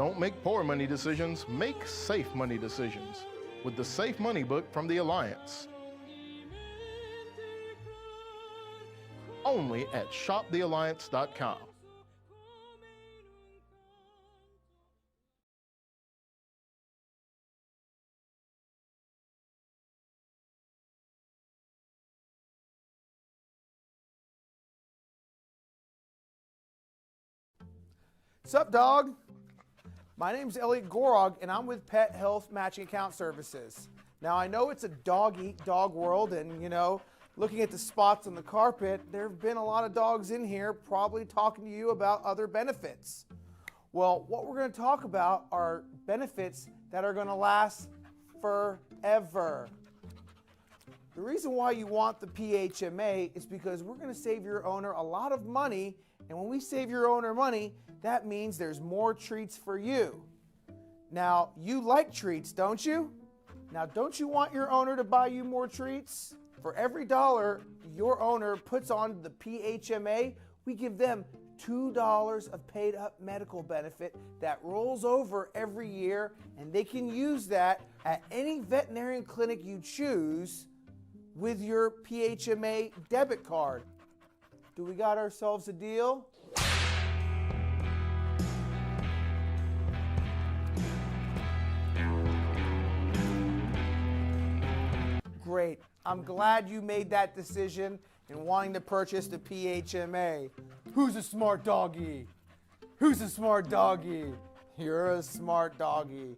Don't make poor money decisions, make safe money decisions with the Safe Money Book from the Alliance. Only at shopthealliance.com. Sup, dog? My name's Elliot Gorog, and I'm with Pet Health Matching Account Services. Now, I know it's a dog-eat-dog world, and, you know, looking at the spots on the carpet, there have been a lot of dogs in here probably talking to you about other benefits. Well, what we're going to talk about are benefits that are going to last forever. The reason why you want the PHMA is because we're going to save your owner a lot of money, and when we save your owner money, that means there's more treats for you. Now, you like treats, don't you? Now, don't you want your owner to buy you more treats? For every $1 your owner puts on the PHMA, we give them $2 of paid up medical benefit that rolls over every year, and they can use that at any veterinarian clinic you choose with your PHMA debit card. Do we got ourselves a deal? Great. I'm glad you made that decision in wanting to purchase the PHMA. Who's a smart doggy? Who's a smart doggy? You're a smart doggy.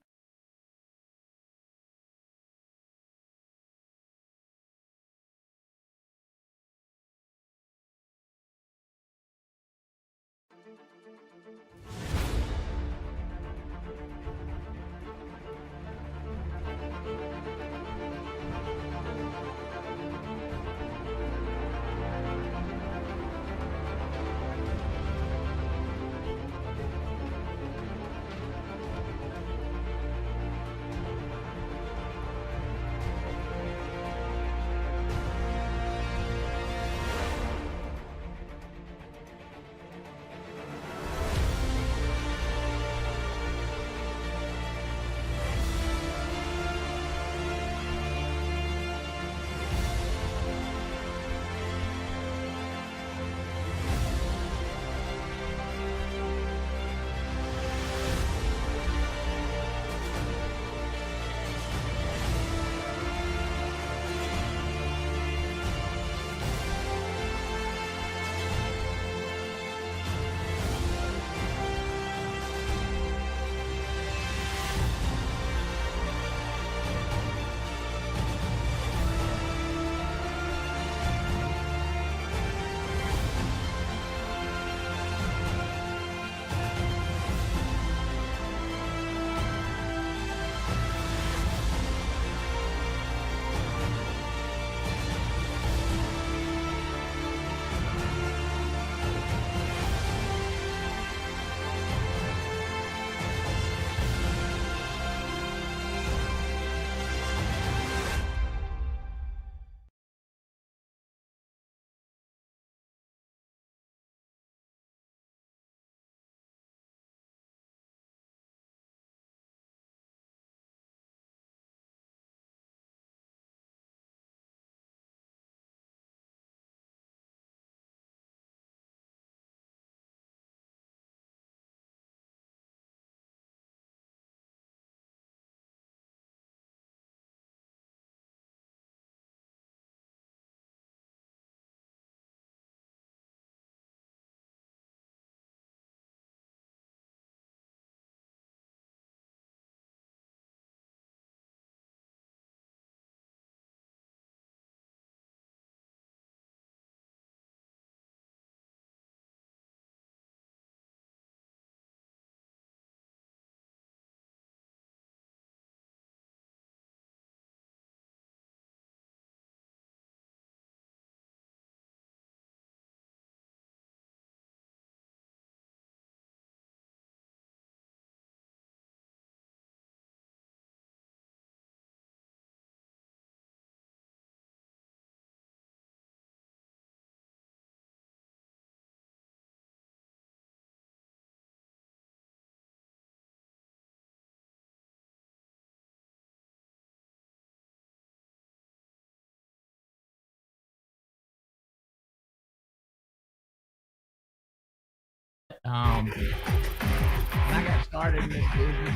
When I got started in this business,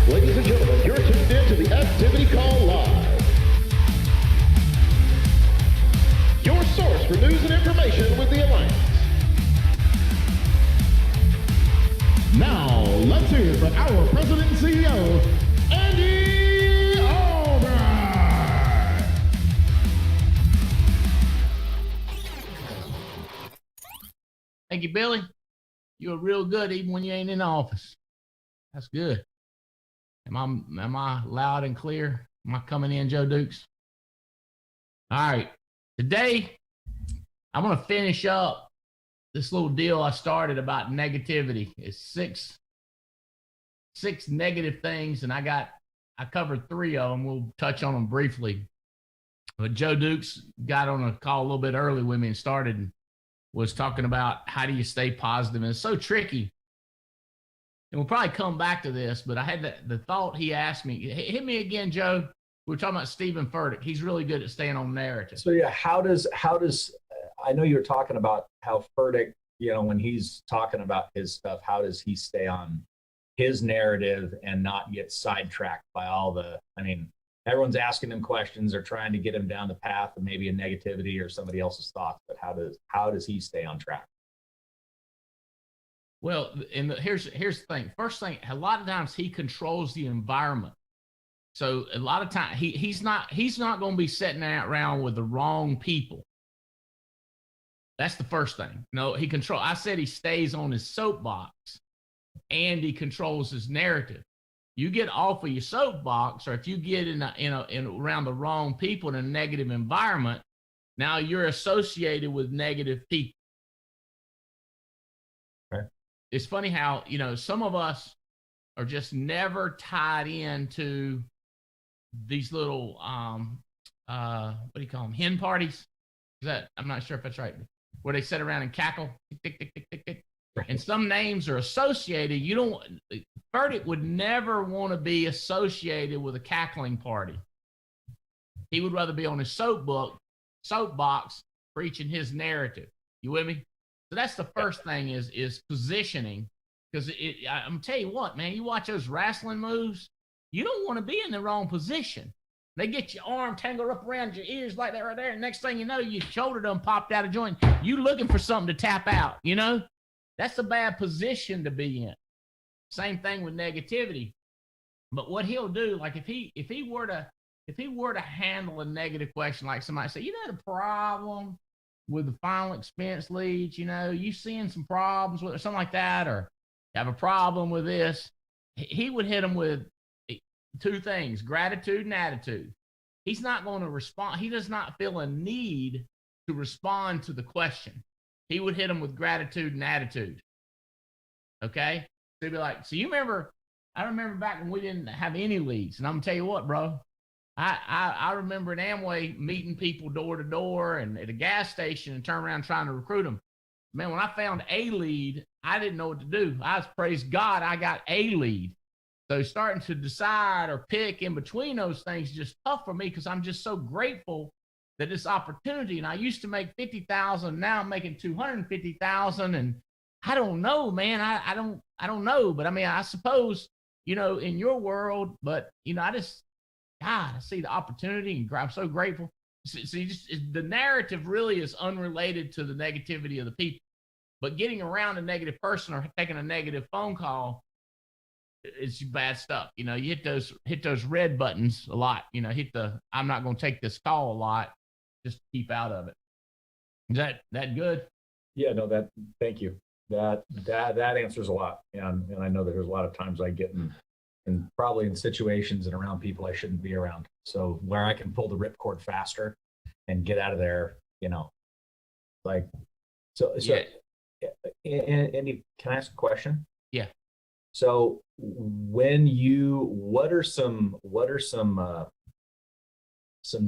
Ladies and gentlemen, you're tuned in to the Activity Call Live. Your source for news and information with the Alliance. Now, let's hear it for our President and CEO, Andy Albright. thank you, Billy. You were real good even when you ain't in the office. That's good. Am I loud and clear? Am I coming in, Joe Dukes? All right. Today, I'm going to finish up this little deal I started about negativity. It's six negative things, and I covered 3 of them. We'll touch on them briefly. But Joe Dukes got on a call a little bit early with me and started and was talking about how do you stay positive. And it's so tricky. And we'll probably come back to this, but I had the thought he asked me, hit me again, Joe. We were talking about Stephen Furtick. He's really good at staying on narrative. So yeah, how does I know you were talking about how Furtick, when he's talking about his stuff, how does he stay on his narrative and not get sidetracked by everyone's asking him questions or trying to get him down the path of maybe a negativity or somebody else's thoughts, but how does he stay on track? Well, here's the thing. First thing, a lot of times he controls the environment. So a lot of times he's not going to be sitting around with the wrong people. That's the first thing. No, I said he stays on his soapbox and he controls his narrative. You get off of your soapbox, or if you get in around the wrong people in a negative environment, now you're associated with negative people. It's funny how, some of us are just never tied into these little, what do you call them? Hen parties? I'm not sure if that's right. Where they sit around and cackle. Tick, tick, tick, tick, tick. And some names are associated. Furtick would never want to be associated with a cackling party. He would rather be on his soapbox preaching his narrative. You with me? So that's the first thing is positioning, because I'm gonna tell you what, man, you watch those wrestling moves, you don't want to be in the wrong position. They get your arm tangled up around your ears like that right there. And next thing you know, your shoulder done popped out of joint. You looking for something to tap out, That's a bad position to be in. Same thing with negativity. But what he'll do, like if he were to handle a negative question, like somebody say, you had a problem with the final expense leads, you seeing some problems with it, or something like that, or have a problem with this, he would hit them with 2 things: gratitude and attitude. He's not going to respond. He does not feel a need to respond to the question. He would hit them with gratitude and attitude. Okay? So he'd be like, so I remember back when we didn't have any leads. And I'm going to tell you what, bro. I remember at Amway meeting people door to door and at a gas station and turn around trying to recruit them. Man, when I found a lead, I didn't know what to do. Praise God, I got a lead. So starting to decide or pick in between those things is just tough for me, because I'm just so grateful that this opportunity, and I used to make 50,000, now I'm making 250,000, and I don't know, man. I don't know, but I suppose, in your world, but I see the opportunity, and I'm so grateful. See, the narrative really is unrelated to the negativity of the people, but getting around a negative person or taking a negative phone call, it's bad stuff. You hit those red buttons a lot. Hit the I'm not going to take this call a lot, just keep out of it. Is that good? Yeah, no, thank you. That answers a lot. And I know that there's a lot of times I get in probably in situations and around people I shouldn't be around. So where I can pull the ripcord faster and get out of there, yeah. Andy, can I ask a question? Yeah. So what are some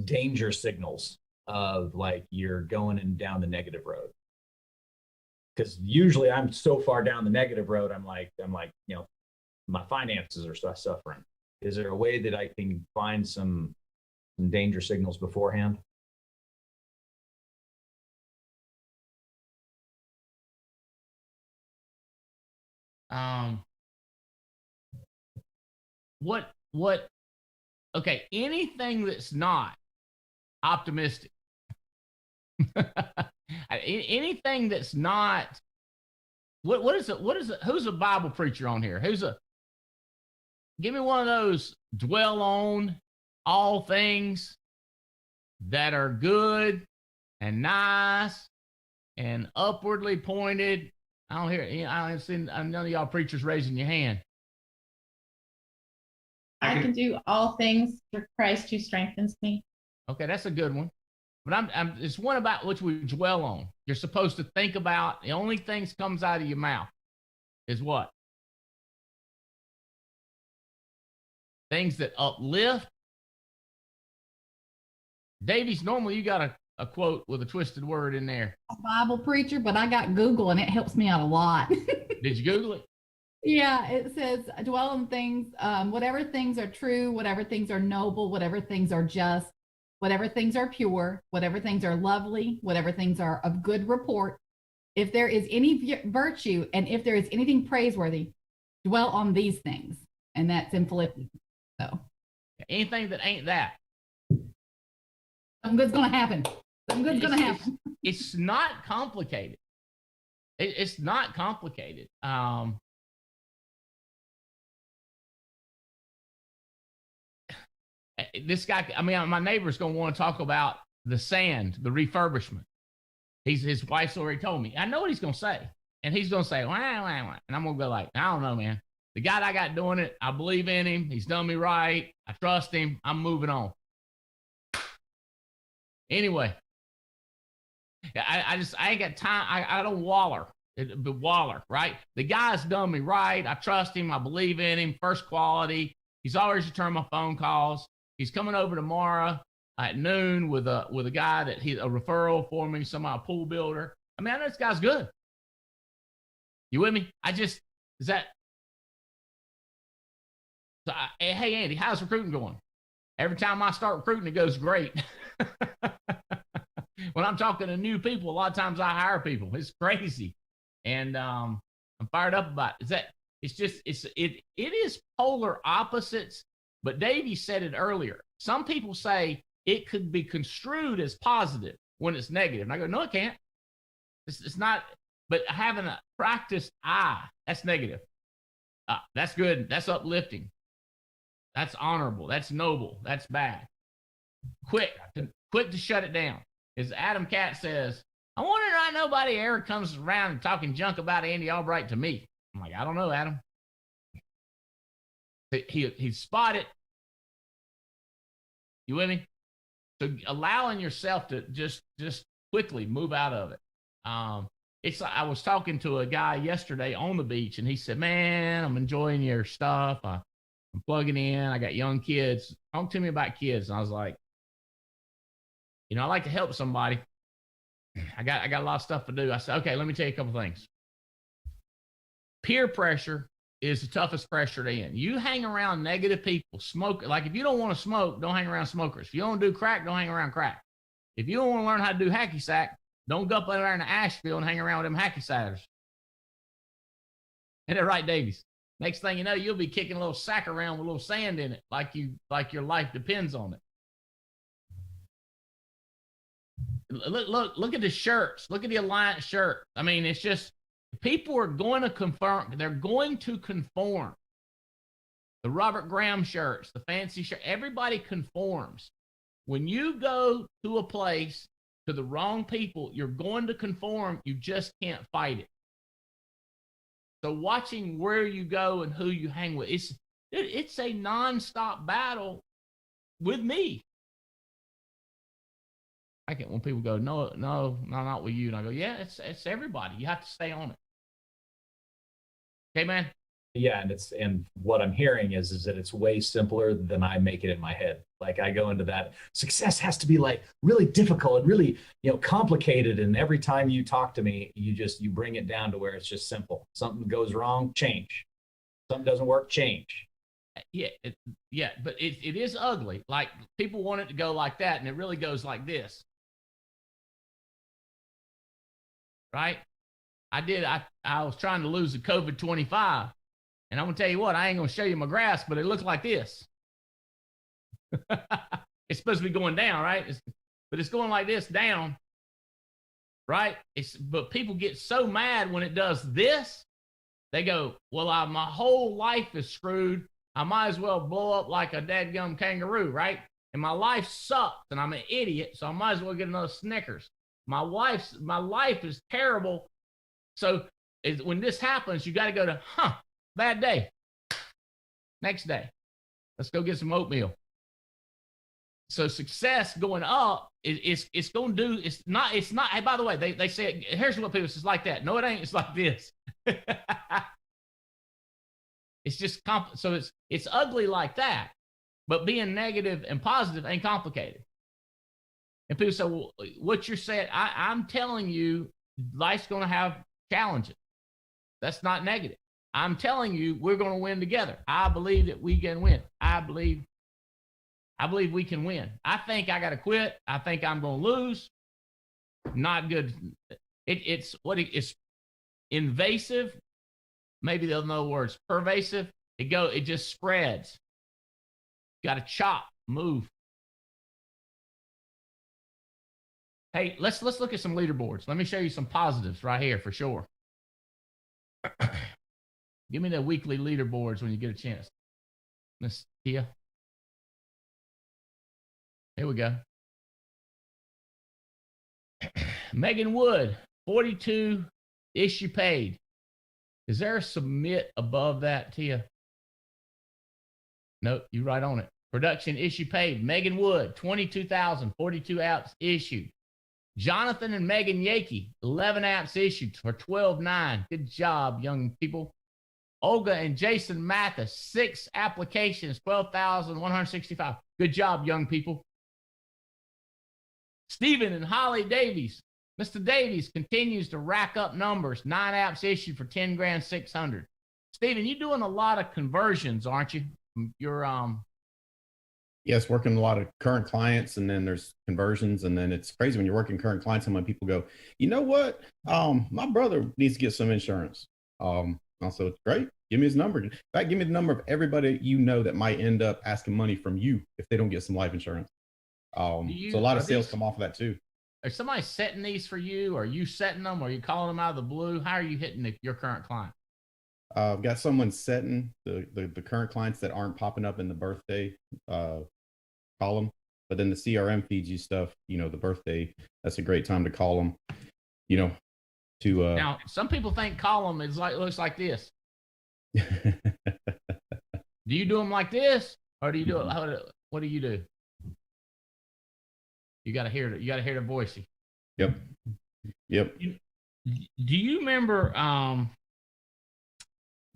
danger signals of like you're going and down the negative road? Because usually I'm so far down the negative road, I'm like, you know, my finances are suffering. Is there a way that I can find some danger signals beforehand? What okay, anything that's not optimistic. Anything that's not what is it? Who's a Bible preacher on here? Give me one of those dwell on all things that are good and nice and upwardly pointed. I don't hear, I haven't seen none of y'all preachers raising your hand. I can do all things through Christ who strengthens me. Okay, that's a good one. But it's one about which we dwell on. You're supposed to think about the only things comes out of your mouth is what? Things that uplift. Davies, normally you got a quote with a twisted word in there. A Bible preacher, but I got Google and it helps me out a lot. Did you Google it? Yeah, it says dwell on things, whatever things are true, whatever things are noble, whatever things are just, whatever things are pure, whatever things are lovely, whatever things are of good report. If there is any virtue and if there is anything praiseworthy, dwell on these things. And that's in Philippians. So anything that ain't that. Something good's going to happen. Something good's going to happen. It's not complicated. It's not complicated. This guy, I mean, my neighbor's going to want to talk about the sand, the refurbishment. His wife's already told me. I know what he's going to say. And he's going to say, wah, wah, wah. And I'm going to go like, I don't know, man. The guy that I got doing it, I believe in him. He's done me right. I trust him. I'm moving on. Anyway, I ain't got time. I don't waller, right? The guy's done me right. I trust him. I believe in him. First quality. He's always returned my phone calls. He's coming over tomorrow at noon with a guy that he's a referral for me, a pool builder. I mean, I know this guy's good. You with me? Hey, Andy, how's recruiting going? Every time I start recruiting, it goes great. When I'm talking to new people, a lot of times I hire people. It's crazy. And I'm fired up about it. It is polar opposites, but Davey said it earlier. Some people say it could be construed as positive when it's negative. And I go, no, it can't. It's not, but having a practiced eye, that's negative. That's good. That's uplifting. That's honorable. That's noble. That's bad. Quick to shut it down. As Adam Katz says, I wonder why nobody ever comes around and talking junk about Andy Albright to me. I'm like, I don't know, Adam. He spotted. You with me? So allowing yourself to just quickly move out of it. I was talking to a guy yesterday on the beach, and he said, man, I'm enjoying your stuff. I'm plugging in. I got young kids. Talk to me about kids. And I was like, I like to help somebody. I got a lot of stuff to do. I said, okay, let me tell you a couple things. Peer pressure is the toughest pressure to end. You hang around negative people, smoke. Like if you don't want to smoke, don't hang around smokers. If you don't do crack, don't hang around crack. If you don't want to learn how to do hacky sack, don't go up there in Asheville and hang around with them hacky sackers. Ain't that right, Davies? Next thing you know, you'll be kicking a little sack around with a little sand in it, like your life depends on it. Look at the shirts. Look at the Alliance shirt. I mean, it's just people are going to confirm. They're going to conform. The Robert Graham shirts, the fancy shirt, everybody conforms. When you go to a place to the wrong people, you're going to conform. You just can't fight it. So watching where you go and who you hang with, it's a nonstop battle with me. I get when people go, no, not with you. And I go, yeah, it's everybody. You have to stay on it. Okay, man. Yeah, and what I'm hearing is that it's way simpler than I make it in my head. Like I go into that success has to be like really difficult and really, complicated. And every time you talk to me, you bring it down to where it's just simple. Something goes wrong, change. Something doesn't work, change. Yeah, but it is ugly. Like people want it to go like that, and it really goes like this, right? I was trying to lose the COVID 25, and I'm gonna tell you what, I ain't gonna show you my graphs, but it looks like this. It's supposed to be going down, right? But it's going like this down, right? But people get so mad when it does this. They go, well, my whole life is screwed. I might as well blow up like a dadgum kangaroo, right? And my life sucks, and I'm an idiot, so I might as well get another Snickers. My life is terrible. So when this happens, you got to go to, bad day. Next day, let's go get some oatmeal. So success going up, it's going to do, it's not, hey, by the way, they say, here's what people say, it's like that. No, it ain't. It's like this. It's just, so it's ugly like that, but being negative and positive ain't complicated. And people say, well, what you're saying, I'm telling you, life's going to have challenges. That's not negative. I'm telling you, we're going to win together. I believe that we can win. I believe we can win. I think I got to quit. I think I'm going to lose. Not good. It's invasive. Maybe they'll know words. Pervasive. It just spreads. Got to chop, move. Hey, let's look at some leaderboards. Let me show you some positives right here for sure. Give me the weekly leaderboards when you get a chance. Miss Tia. Here we go. Megan Wood, 42 issue paid. Is there a submit above that, Tia? Nope, you right on it. Production issue paid. Megan Wood, 22,000, 42 apps issued. Jonathan and Megan Yakey, 11 apps issued for 12,900. Good job, young people. Olga and Jason Mathis, 6 applications, 12,165. Good job, young people. Stephen and Holly Davies. Mr. Davies continues to rack up numbers. 9 apps issued for 10,600. Stephen, you're doing a lot of conversions, aren't you? You're Yes, working a lot of current clients, and then there's conversions, and then it's crazy when you're working current clients and when people go, you know what? My brother needs to get some insurance. Also, it's great. Give me his number. In fact, give me the number of everybody you know that might end up asking money from you if they don't get some life insurance. So a lot of sales come off of that too. Is somebody setting these for you? Or are you setting them? Or are you calling them out of the blue? How are you hitting your current client? I've got someone setting the current clients that aren't popping up in the birthday column, but then the CRM feeds you stuff, the birthday. That's a great time to call them, now, some people think column looks like this. Do you do them like this, or do you do it? What do you do? You got to hear it. You got to hear the voice. Yep. Do you remember?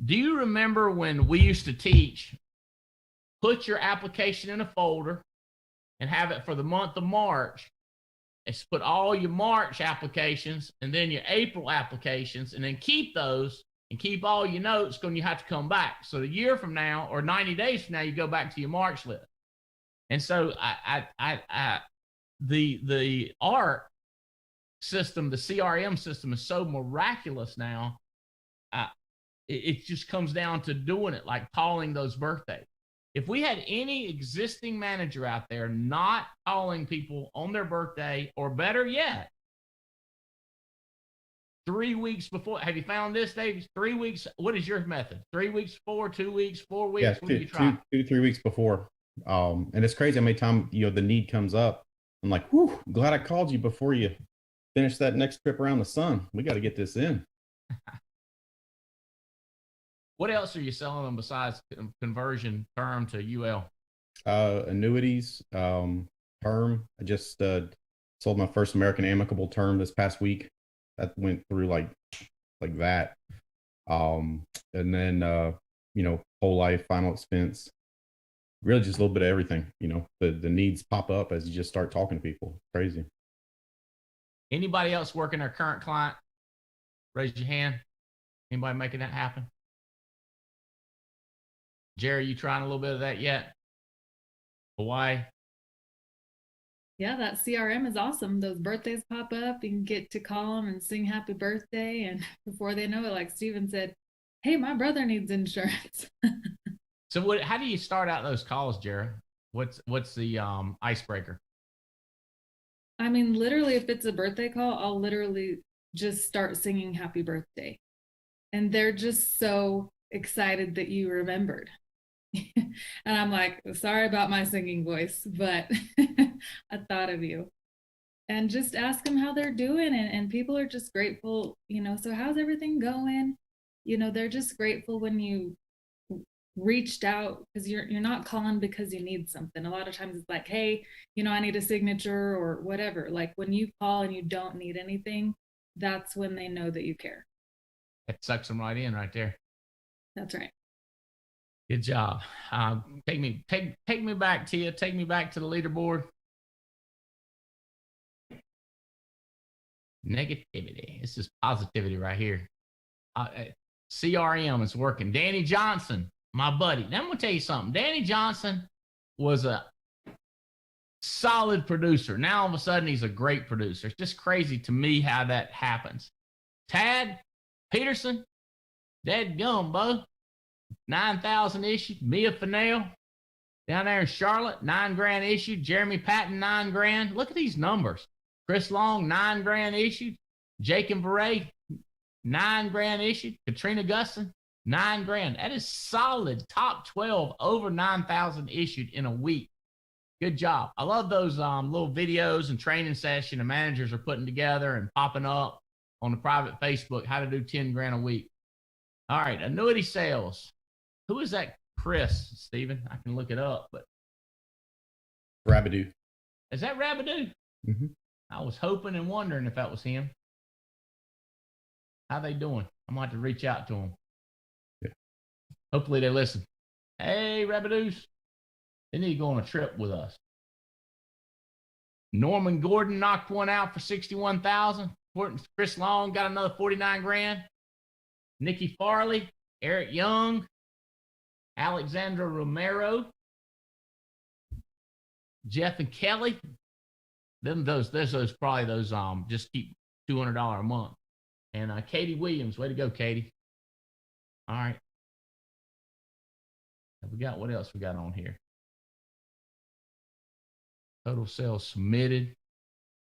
Do you remember when we used to teach? Put your application in a folder and have it for the month of March. It's put all your March applications and then your April applications, and then keep those and keep all your notes when you have to come back. So a year from now or 90 days from now, you go back to your March list. And so the ARC system, the CRM system, is so miraculous now. It just comes down to doing it, like calling those birthdays. If we had any existing manager out there not calling people on their birthday, or better yet, 3 weeks before, have you found this, Dave? 3 weeks. What is your method? 3 weeks before, 2 weeks, 4 weeks? Yeah, what do you try? 2 to 3 weeks before. And it's crazy how many times, the need comes up. I'm like, whew, glad I called you before you finish that next trip around the sun. We got to get this in. What else are you selling them besides conversion term to UL? Annuities, term. I just sold my first American Amicable term this past week. That went through like that. And then whole life, final expense, really just a little bit of everything. The needs pop up as you just start talking to people. Crazy. Anybody else working their current client? Raise your hand. Anybody making that happen? Jerry, you trying a little bit of that yet? Hawaii? Yeah, that CRM is awesome. Those birthdays pop up. You can get to call them and sing happy birthday. And before they know it, like Steven said, hey, my brother needs insurance. So how do you start out those calls, Jerry? What's the icebreaker? I mean, literally, if it's a birthday call, I'll literally just start singing happy birthday. And they're just so excited that you remembered. And I'm like, sorry about my singing voice, but I thought of you. And just ask them how they're doing. And people are just grateful, so how's everything going? They're just grateful when you reached out, because you're not calling because you need something. A lot of times it's like, hey, I need a signature or whatever. Like when you call and you don't need anything, that's when they know that you care. That sucks them right in right there. That's right. Good job. Take me back, Tia. Take me back to the leaderboard. Negativity. This is positivity right here. CRM is working. Danny Johnson, my buddy. Now I'm gonna tell you something. Danny Johnson was a solid producer. Now all of a sudden he's a great producer. It's just crazy to me how that happens. Tad Peterson, dead gum, Bo. 9,000 issued. Mia Fennell down there in Charlotte, $9,000 issued. Jeremy Patton, $9,000. Look at these numbers. Chris Long, $9,000 issued. Jake and Beret, $9,000 issued. Katrina Gustin, $9,000. That is solid. Top 12, over 9,000 issued in a week. Good job. I love those little videos and training session the managers are putting together and popping up on the private Facebook, how to do 10,000 a week. All right, annuity sales. Who is that? Chris, Steven? I can look it up, but Rabidoo. Is that Rabidoo? Mm-hmm. I was hoping and wondering if that was him. How they doing? I'm going to have to reach out to them. Yeah. Hopefully they listen. Hey, Rabidoos. They need to go on a trip with us. Norman Gordon knocked one out for 61,000. Chris Long got another 49,000. Nikki Farley, Eric Young, Alexandra Romero, Jeff and Kelly. There's probably those just keep $200 a month. And Katie Williams, way to go, Katie. All right. What else we got on here? Total sales submitted.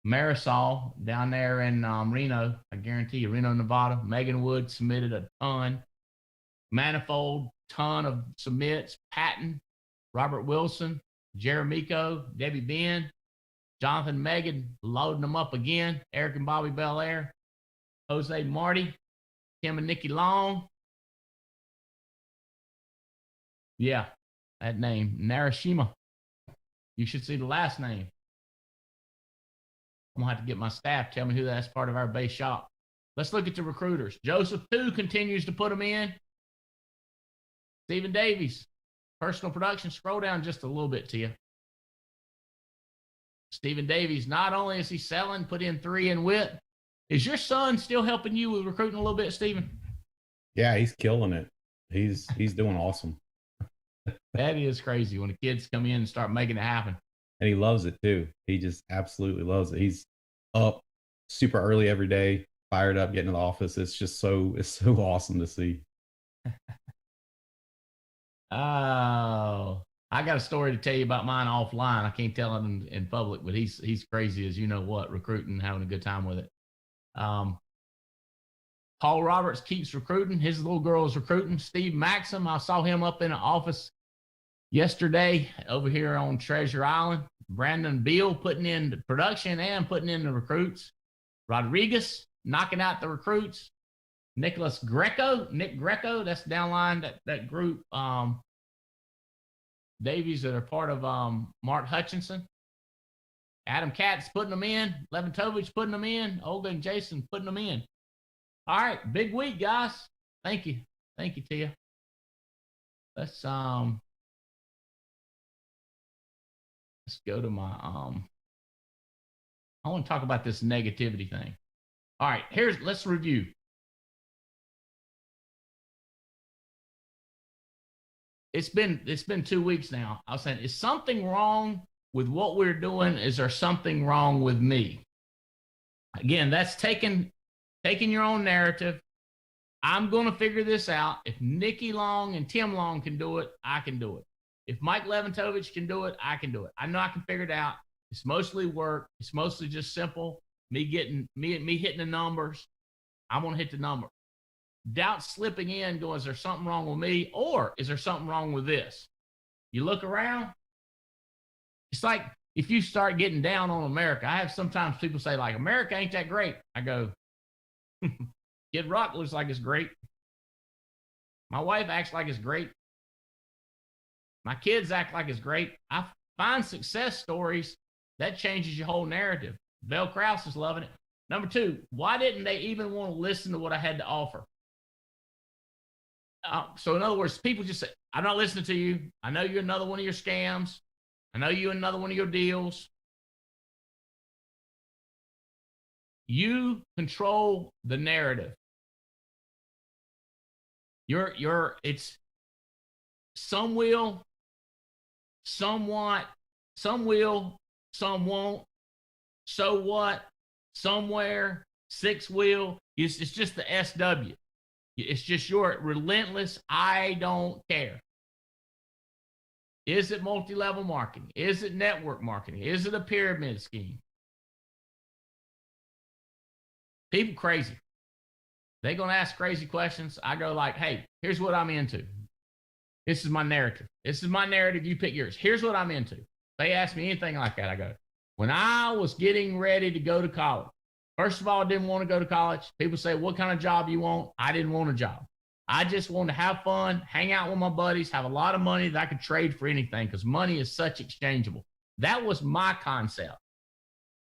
Marisol down there in Reno, I guarantee you, Reno, Nevada. Megan Wood submitted a ton. Manifold, ton of submits. Patton, Robert Wilson, Jeremico, Debbie Ben, Jonathan Megan loading them up again. Eric and Bobby Belair, Jose Marty, Kim and Nikki Long. Yeah, that name, Narashima. You should see the last name. I'm gonna have to get my staff to tell me who that's part of our base shop. Let's look at the recruiters. Joseph 2 continues to put them in. Stephen Davies, personal production. Scroll down just a little bit to you. Stephen Davies, not only is he selling, put in 3 in WIT. Is your son still helping you with recruiting a little bit, Stephen? Yeah, he's killing it. He's doing awesome. That is crazy when the kids come in and start making it happen. And he loves it too. He just absolutely loves it. He's up super early every day, fired up, getting to the office. It's so awesome to see. Oh, I got a story to tell you about mine offline. I can't tell it in public, but he's crazy as you know what, recruiting, having a good time with it. Paul Roberts keeps recruiting. His little girl is recruiting. Steve Maxim, I saw him up in the office yesterday over here on Treasure Island. Brandon Beal putting in the production and putting in the recruits. Rodriguez knocking out the recruits. Nick Greco, that's downline, that group, Davies that are part of Mark Hutchinson. Adam Katz putting them in. Levitovich putting them in. Olga and Jason putting them in. All right, big week, guys. Thank you. Thank you, Tia. let's go to my I want to talk about this negativity thing. All right, let's review. It's been 2 weeks now. I was saying, is something wrong with what we're doing? Is there something wrong with me? Again, that's taking your own narrative. I'm going to figure this out. If Nikki Long and Tim Long can do it, I can do it. If Mike Leventovich can do it, I can do it. I know I can figure it out. It's mostly work. It's mostly just simple. Me hitting the numbers. I'm going to hit the number. Doubt slipping in, going, is there something wrong with me? Or is there something wrong with this? You look around. It's like if you start getting down on America. I have sometimes people say, like, America ain't that great. I go, Kid Rock looks like it's great. My wife acts like it's great. My kids act like it's great. I find success stories. That changes your whole narrative. Belle Krause is loving it. Number 2, why didn't they even want to listen to what I had to offer? So in other words, people just say, I'm not listening to you. I know you're another one of your scams. I know you're another one of your deals. You control the narrative. It's some will, somewhat, some will, some won't. So what? Somewhere, 6 will. It's just the SW. It's just your relentless, I don't care. Is it multi-level marketing? Is it network marketing? Is it a pyramid scheme? People crazy. They're going to ask crazy questions. I go like, hey, here's what I'm into. This is my narrative. This is my narrative. You pick yours. Here's what I'm into. They ask me anything like that. I go, when I was getting ready to go to college, first of all, I didn't want to go to college. People say, what kind of job you want? I didn't want a job. I just wanted to have fun, hang out with my buddies, have a lot of money that I could trade for anything because money is such exchangeable. That was my concept.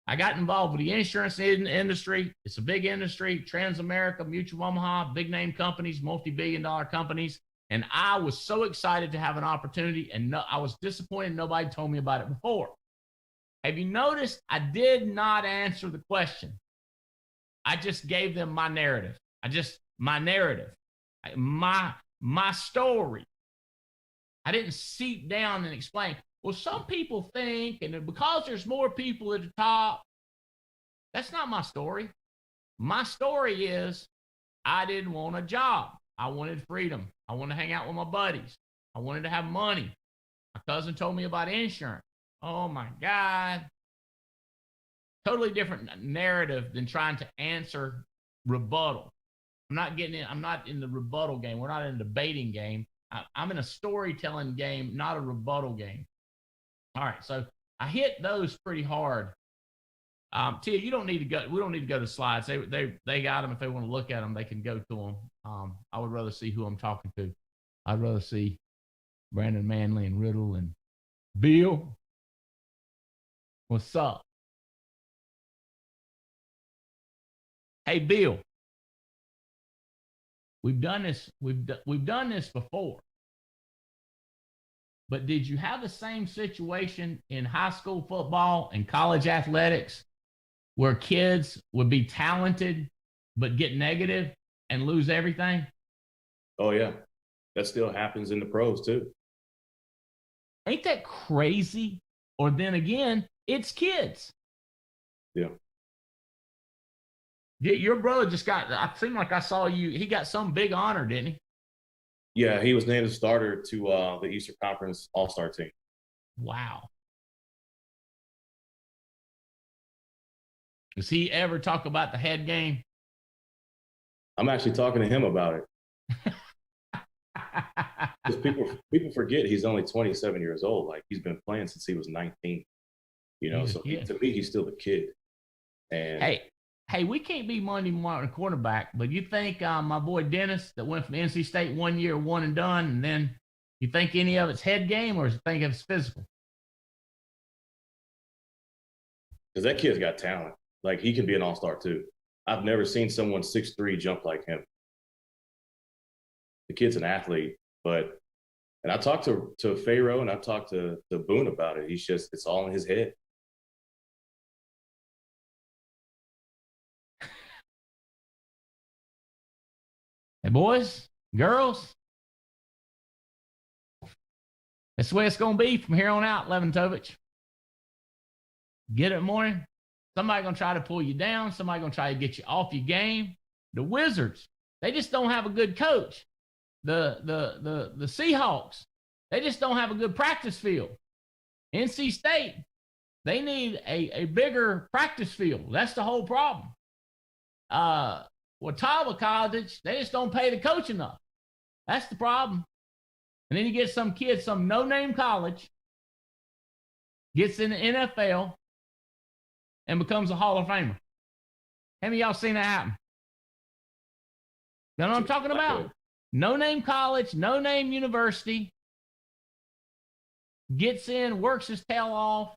I got involved with the insurance industry. It's a big industry. Transamerica, Mutual Omaha, big name companies, multi-billion-dollar companies. And I was so excited to have an opportunity, and I was disappointed nobody told me about it before. Have you noticed I did not answer the question? I just gave them my narrative. My narrative, my story. I didn't sit down and explain. Well, some people think, and because there's more people at the top, that's not my story. My story is I didn't want a job. I wanted freedom. I wanted to hang out with my buddies. I wanted to have money. My cousin told me about insurance. Oh my God. Totally different narrative than trying to answer rebuttal. I'm not in the rebuttal game. We're not in a debating game. I'm in a storytelling game, not a rebuttal game. All right, so I hit those pretty hard. Tia, you don't need to go. We don't need to go to slides. They got them. If they want to look at them, they can go to them. I would rather see who I'm talking to. I'd rather see Brandon Manley and Riddle and Bill. What's up? Hey, Bill. We've done this. We've done this before. But did you have the same situation in high school football and college athletics where kids would be talented but get negative and lose everything? Oh, yeah. That still happens in the pros, too. Ain't that crazy? Or then again, it's kids. Yeah. Your brother just I seemed like I saw you. He got some big honor, didn't he? Yeah, he was named a starter to the Eastern Conference All-Star team. Wow. Does he ever talk about the head game? I'm actually talking to him about it. Because people forget he's only 27 years old. Like, he's been playing since he was 19. You know, so to me, he's still a kid. And Hey, we can't be Monday morning quarterback, but you think my boy Dennis that went from NC State 1 year, one and done, and then you think any of it's head game or you think it's physical? Because that kid's got talent. Like, he can be an all-star too. I've never seen someone 6'3" jump like him. The kid's an athlete, but And I talked to Pharaoh and I talked to Boone about it. It's all in his head. Hey, boys, girls, that's the way it's going to be from here on out, Leventovich. Get it in the morning. Somebody going to try to pull you down. Somebody going to try to get you off your game. The Wizards, they just don't have a good coach. The Seahawks, they just don't have a good practice field. NC State, they need a bigger practice field. That's the whole problem. Watauga College, they just don't pay the coach enough. That's the problem. And then you get some kid, some no-name college, gets in the NFL and becomes a Hall of Famer. How many of y'all seen that happen? You know what I'm talking about? No-name college, no-name university, gets in, works his tail off.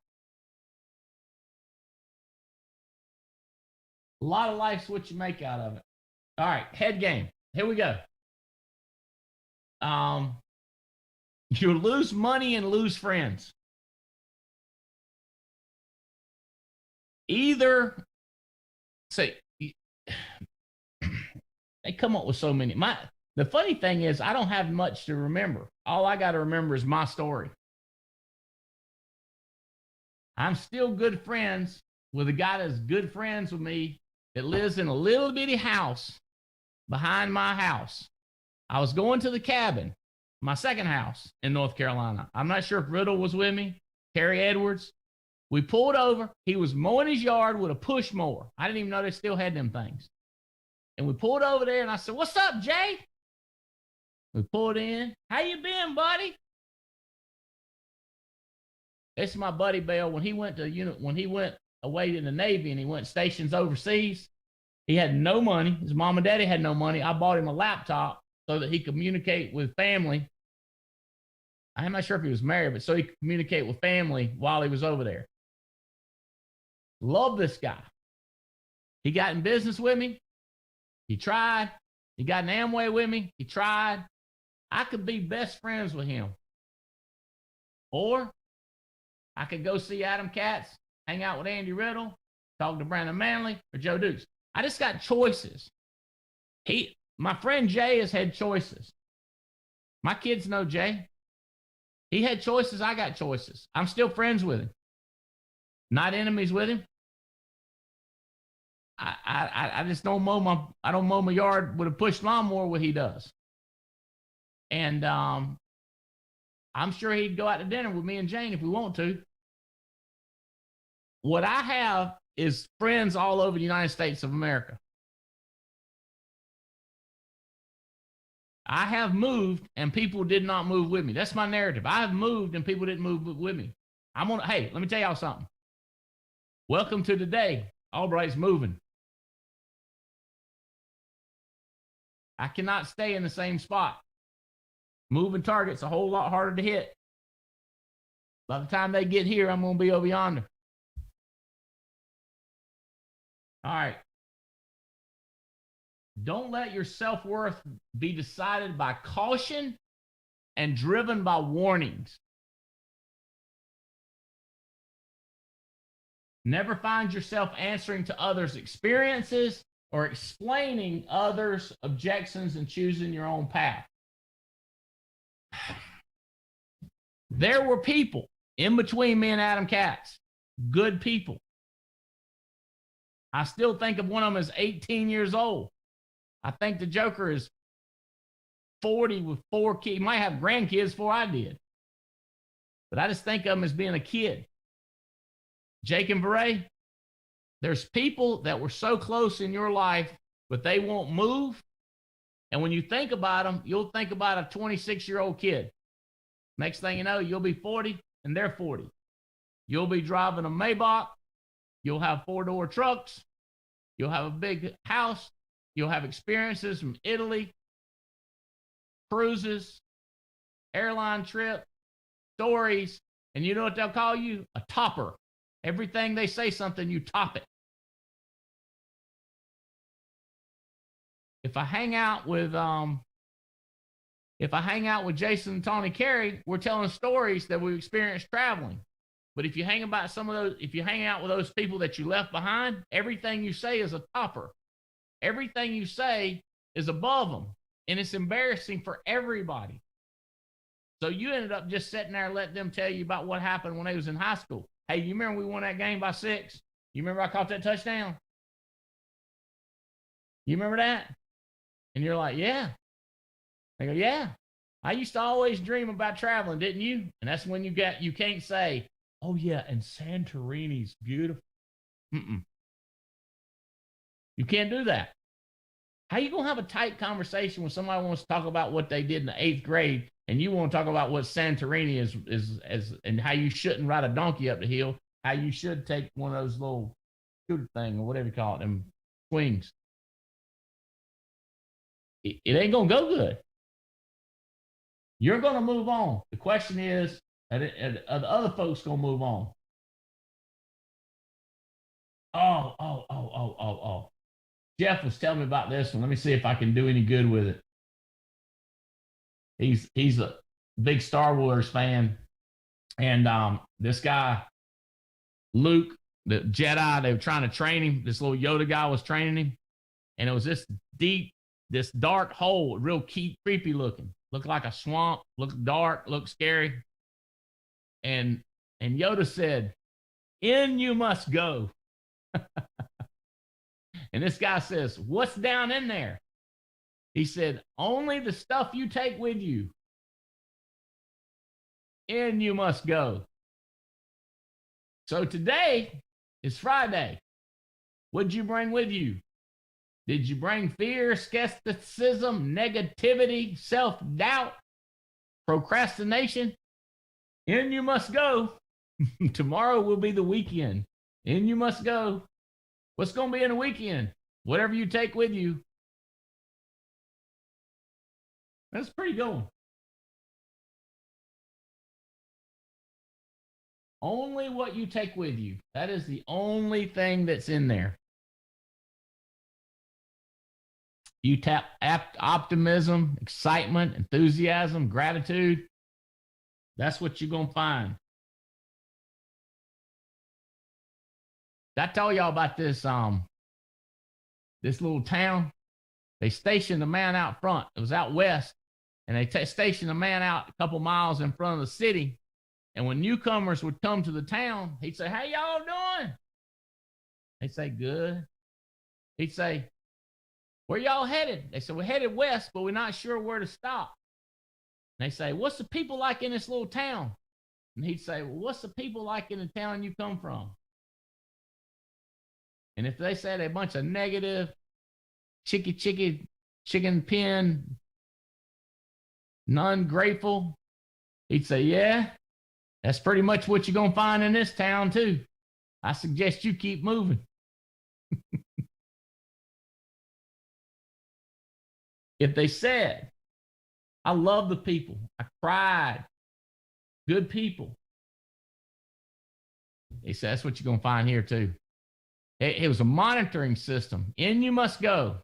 A lot of life's what you make out of it. All right, head game. Here we go. You lose money and lose friends. Either, say, they come up with so many. The funny thing is, I don't have much to remember. All I got to remember is my story. I'm still good friends with a guy that's good friends with me that lives in a little bitty house behind my house. I was going to the cabin, my second house in North Carolina. I'm not sure if Riddle was with me, Terry Edwards. We pulled over. He was mowing his yard with a push mower. I didn't even know they still had them things. And we pulled over there, and I said, "What's up, Jay?" We pulled in. "How you been, buddy?" This is my buddy Bell. When he went away in the Navy and he went stations overseas, he had no money. His mom and daddy had no money. I bought him a laptop so that he could communicate with family. I'm not sure if he was married, but so he could communicate with family while he was over there. Love this guy. He got in business with me. He tried. He got an Amway with me. He tried. I could be best friends with him. Or I could go see Adam Katz, hang out with Andy Riddle, talk to Brandon Manley or Joe Dukes. I just got choices. My friend Jay has had choices. My kids know Jay. He had choices. I got choices. I'm still friends with him. Not enemies with him. I just don't mow my yard with a push lawnmower what he does. And I'm sure he'd go out to dinner with me and Jane if we want to. What I have is friends all over the United States of America. I have moved and people did not move with me. That's my narrative. I have moved and people didn't move with me. Hey, let me tell y'all something. Welcome to the day. Albright's moving. I cannot stay in the same spot. Moving target's a whole lot harder to hit. By the time they get here, I'm going to be over yonder. All right. Don't let your self-worth be decided by caution and driven by warnings. Never find yourself answering to others' experiences or explaining others' objections and choosing your own path. There were people in between me and Adam Katz, good people. I still think of one of them as 18 years old. I think the Joker is 40 with 4 kids. He might have grandkids before I did. But I just think of him as being a kid. Jake and Beret, there's people that were so close in your life, but they won't move. And when you think about them, you'll think about a 26-year-old kid. Next thing you know, you'll be 40 and they're 40. You'll be driving a Maybach. You'll have 4-door trucks. You'll have a big house. You'll have experiences from Italy, cruises, airline trip, stories. And you know what they'll call you? A topper. Everything they say something, you top it. If I hang out with If I hang out with Jason and Tony Carey, we're telling stories that we experienced traveling. But if you hang about some of those, if you hang out with those people that you left behind, everything you say is a topper. Everything you say is above them. And it's embarrassing for everybody. So you ended up just sitting there letting them tell you about what happened when they was in high school. Hey, you remember we won that game by 6? You remember I caught that touchdown? You remember that? And you're like, yeah. They go, yeah. I used to always dream about traveling, didn't you? And that's when you can't say, oh yeah, and Santorini's beautiful. Mm-mm. You can't do that. How you gonna have a tight conversation when somebody wants to talk about what they did in the 8th grade, and you want to talk about what Santorini is and how you shouldn't ride a donkey up the hill, how you should take one of those little scooter thing or whatever you call it, them swings. It ain't gonna go good. You're gonna move on. The question is, are the other folks gonna move on? Oh. Jeff was telling me about this one. Let me see if I can do any good with it. He's a big Star Wars fan. And this guy, Luke, the Jedi, they were trying to train him. This little Yoda guy was training him. And it was this dark hole, real creepy looking. Looked like a swamp, looked dark, looked scary. And Yoda said, "In you must go." And this guy says, "What's down in there?" He said, "Only the stuff you take with you. In you must go." So today is Friday. What'd you bring with you? Did you bring fear, skepticism, negativity, self-doubt, procrastination? In you must go. Tomorrow will be the weekend. In you must go. What's going to be in the weekend? Whatever you take with you. That's pretty good. Only what you take with you. That is the only thing that's in there. You tap optimism, excitement, enthusiasm, gratitude. That's what you're going to find. Did I tell y'all about this little town? They stationed a man out front. It was out west. And they stationed a man out a couple miles in front of the city. And when newcomers would come to the town, he'd say, "Hey, y'all doing?" They'd say, "Good." He'd say, "Where y'all headed?" They said, "We're headed west, but we're not sure where to stop." And they say, "What's the people like in this little town?" And he'd say, "Well, what's the people like in the town you come from?" And if they said a bunch of negative, chicken pen, non-grateful, he'd say, "Yeah, that's pretty much what you're going to find in this town too. I suggest you keep moving." If they said, "I love the people, I cried, good people," he said, "That's what you're going to find here too." It was a monitoring system. In you must go.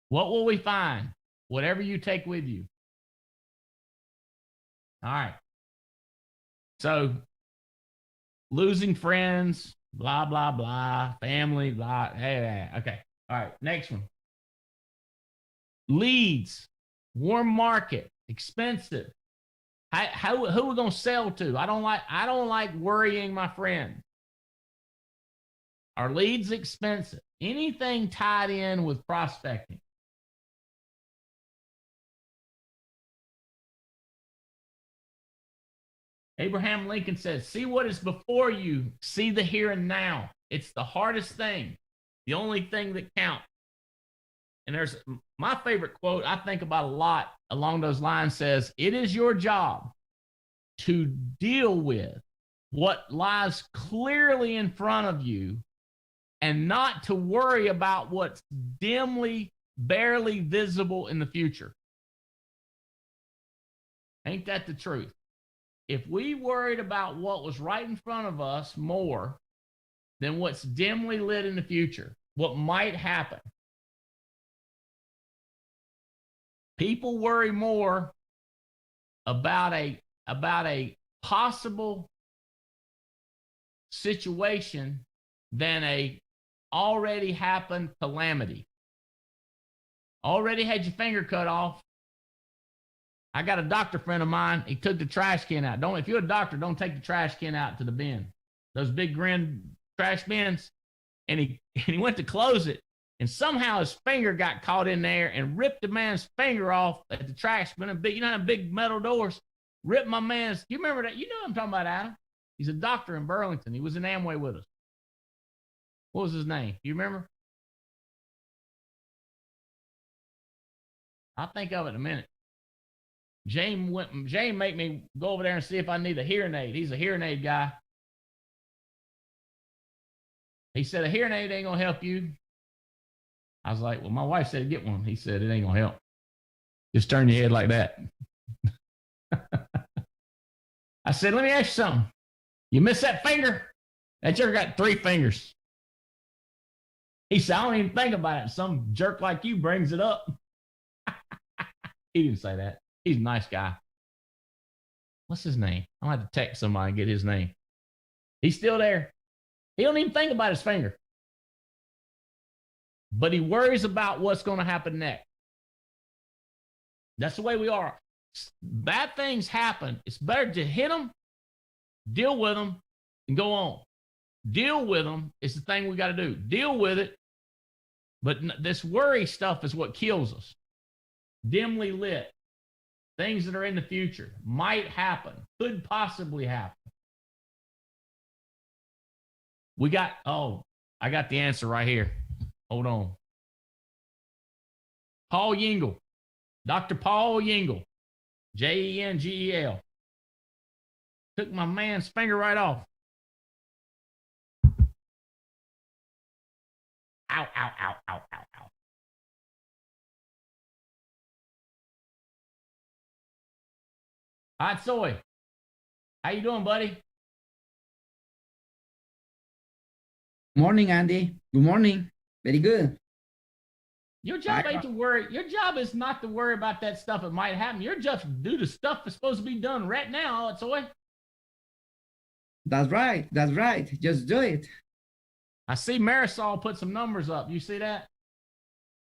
What will we find? Whatever you take with you. All right. So, losing friends, blah, blah, blah, family, blah. Hey, okay. All right. Next one. Leads, warm market, expensive. Who are we going to sell to? I don't like worrying my friend. Are leads expensive? Anything tied in with prospecting. Abraham Lincoln says, "See what is before you. See the here and now. It's the hardest thing. The only thing that counts." And there's my favorite quote I think about a lot along those lines says, "It is your job to deal with what lies clearly in front of you and not to worry about what's dimly, barely visible in the future." Ain't that the truth? If we worried about what was right in front of us more than what's dimly lit in the future, what might happen. People worry more about a possible situation than a already happened calamity. Already had your finger cut off. I got a doctor friend of mine. He took the trash can out. If you're a doctor, don't take the trash can out to the bin. Those big grin trash bins. And he went to close it, and somehow his finger got caught in there and ripped the man's finger off at the trash bin. You know how big metal doors? Ripped my man's. You remember that? You know what I'm talking about, Adam. He's a doctor in Burlington. He was in Amway with us. What was his name? You remember? I'll think of it in a minute. Jane made me go over there and see if I need a hearing aid. He's a hearing aid guy. He said, a hearing aid ain't going to help you. I was like, well, my wife said get one. He said, it ain't going to help. Just turn your head like that. I said, let me ask you something. You miss that finger? That jerk got 3 fingers. He said, I don't even think about it. Some jerk like you brings it up. He didn't say that. He's a nice guy. What's his name? I'm going to have to text somebody and get his name. He's still there. He don't even think about his finger. But he worries about what's going to happen next. That's the way we are. Bad things happen. It's better to hit them, deal with them, and go on. Deal with them is the thing we got to do. Deal with it. But this worry stuff is what kills us. Dimly lit. Things that are in the future might happen, could possibly happen. I got the answer right here. Hold on. Paul Yingle. Dr. Paul Yingle. Jengel. Took my man's finger right off. Ow, ow, ow, ow, ow, ow. Hot Soy. How you doing, buddy? Morning, Andy. Good morning. Very good. Your job ain't to worry. Your job is not to worry about that stuff that might happen. Your job is to do the stuff that's supposed to be done right now, Soy. That's right. That's right. Just do it. I see Marisol put some numbers up. You see that?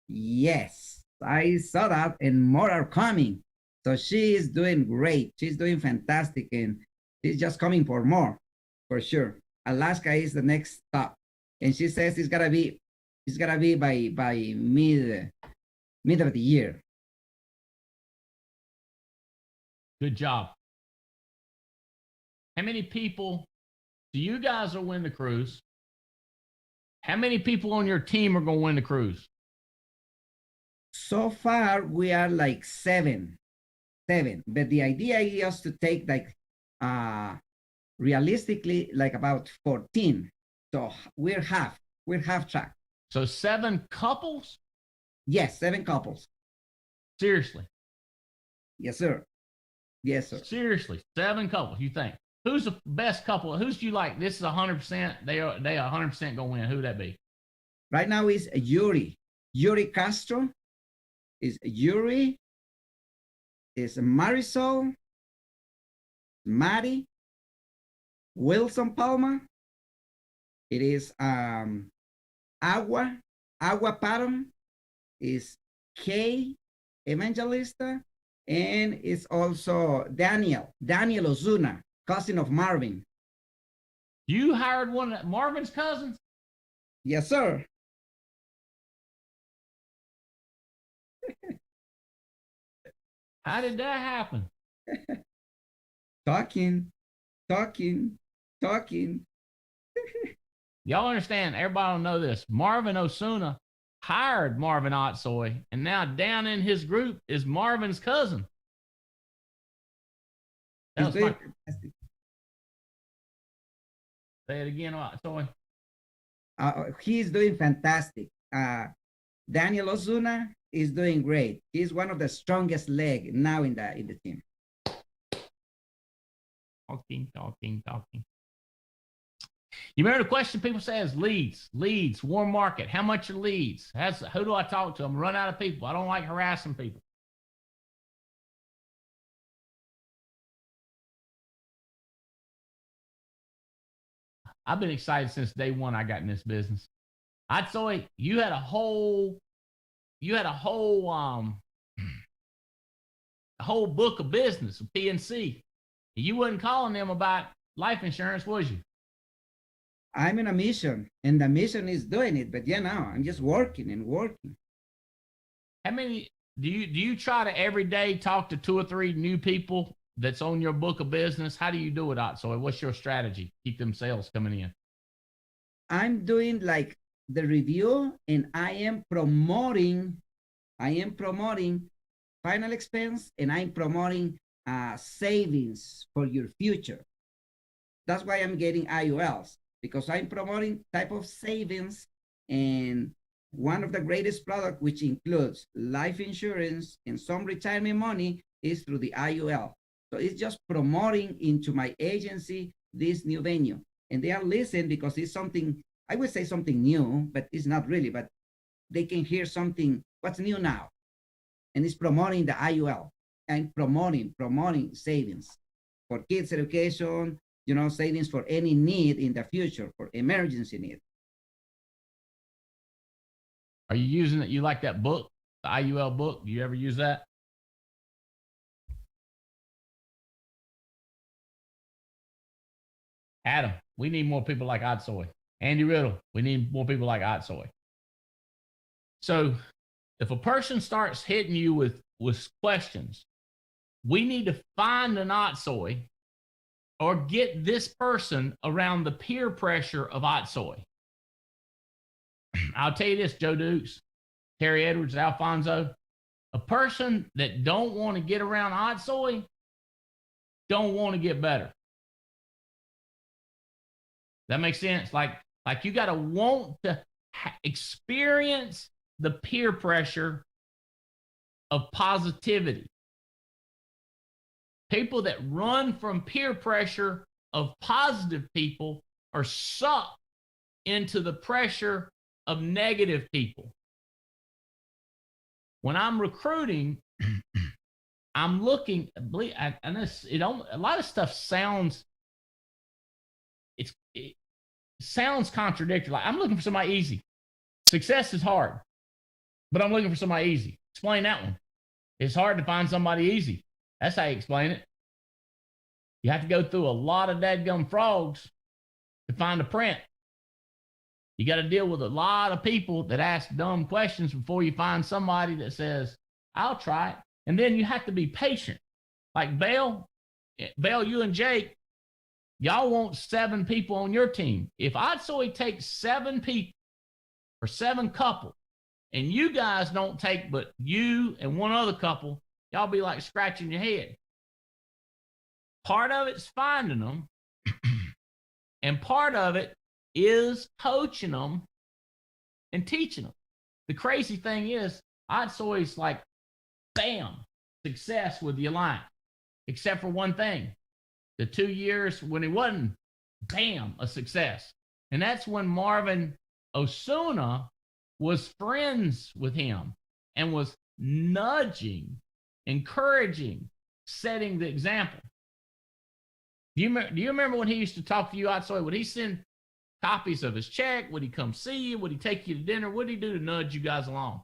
Yes, I saw that, and more are coming. So she is doing great. She's doing fantastic, and she's just coming for more, for sure. Alaska is the next stop, and she says it's gonna be by mid of the year. Good job. How many people do you guys will win the cruise? How many people on your team are going to win the cruise? So far, we are like seven. But the idea is to take like realistically like about 14. So we're half track. So 7 couples? Yes, 7 couples. Seriously? Yes, sir. Yes, sir. Seriously, 7 couples. You think? Who's the best couple? Who's do you like? This is 100%. They are 100% gonna win. Who would that be? Right now is Yuri Castro. Is Yuri. Is Marisol. Maddie. Wilson Palma. It is Agua Param. Is Kay Evangelista. And it's also Daniel Ozuna, cousin of Marvin. You hired one of Marvin's cousins? Yes, sir. How did that happen? Talking. Y'all understand, everybody will know this. Marvin Osuna hired Marvin Otsoy, and now down in his group is Marvin's cousin. That was fantastic. Say it again, Otsoy. He's doing fantastic. Daniel Ozuna is doing great. He's one of the strongest leg now in the team. Talking. You remember the question people say is leads, warm market. How much are leads? Who do I talk to? I'm run out of people. I don't like harassing people. I've been excited since day one I got in this business. I'd say you had a whole a whole book of business of PNC. You wasn't calling them about life insurance, was you? I'm in a mission, and the mission is doing it. But yeah, now I'm just working and working. How many do you try to every day talk to 2 or 3 new people that's on your book of business? How do you do it, Otso? What's your strategy? Keep them sales coming in. I'm doing like the review, and I am promoting final expense, and I'm promoting savings for your future. That's why I'm getting IULs, because I'm promoting type of savings, and one of the greatest product, which includes life insurance and some retirement money, is through the IUL. So it's just promoting into my agency this new venue, and they are listening because it's something, I would say something new, but it's not really, but they can hear something, what's new now. And it's promoting the IUL and promoting savings for kids' education, savings for any need in the future, for emergency need. Are you using it? You like that book, the IUL book? Do you ever use that? Adam, we need more people like Otsoy. Andy Riddle, we need more people like Otsoy. So if a person starts hitting you with questions, we need to find an Otsoy or get this person around the peer pressure of Otsoy. I'll tell you this, Joe Dukes, Terry Edwards, Alfonso, a person that don't want to get around Otsoy don't want to get better. That makes sense? Like you got to want to experience the peer pressure of positivity. People that run from peer pressure of positive people are sucked into the pressure of negative people. When I'm recruiting, I'm looking, and a lot of stuff sounds, it sounds contradictory. Like, I'm looking for somebody easy. Success is hard, but I'm looking for somebody easy. Explain that one. It's hard to find somebody easy. That's how you explain it. You have to go through a lot of dadgum frogs to find a print. You got to deal with a lot of people that ask dumb questions before you find somebody that says, I'll try it. And then you have to be patient. Like Bale, you and Jake, y'all want 7 people on your team. If Otsoy takes 7 people or 7 couples, and you guys don't take but you and one other couple, y'all be like scratching your head. Part of it's finding them, and part of it is coaching them and teaching them. The crazy thing is, Otsoy's like, bam, success with the alliance, except for one thing. The 2 years when he wasn't, bam, a success. And that's when Marvin Osuna was friends with him and was nudging, encouraging, setting the example. Do you remember when he used to talk to you, Otsoy? Would he send copies of his check? Would he come see you? Would he take you to dinner? What did he do to nudge you guys along?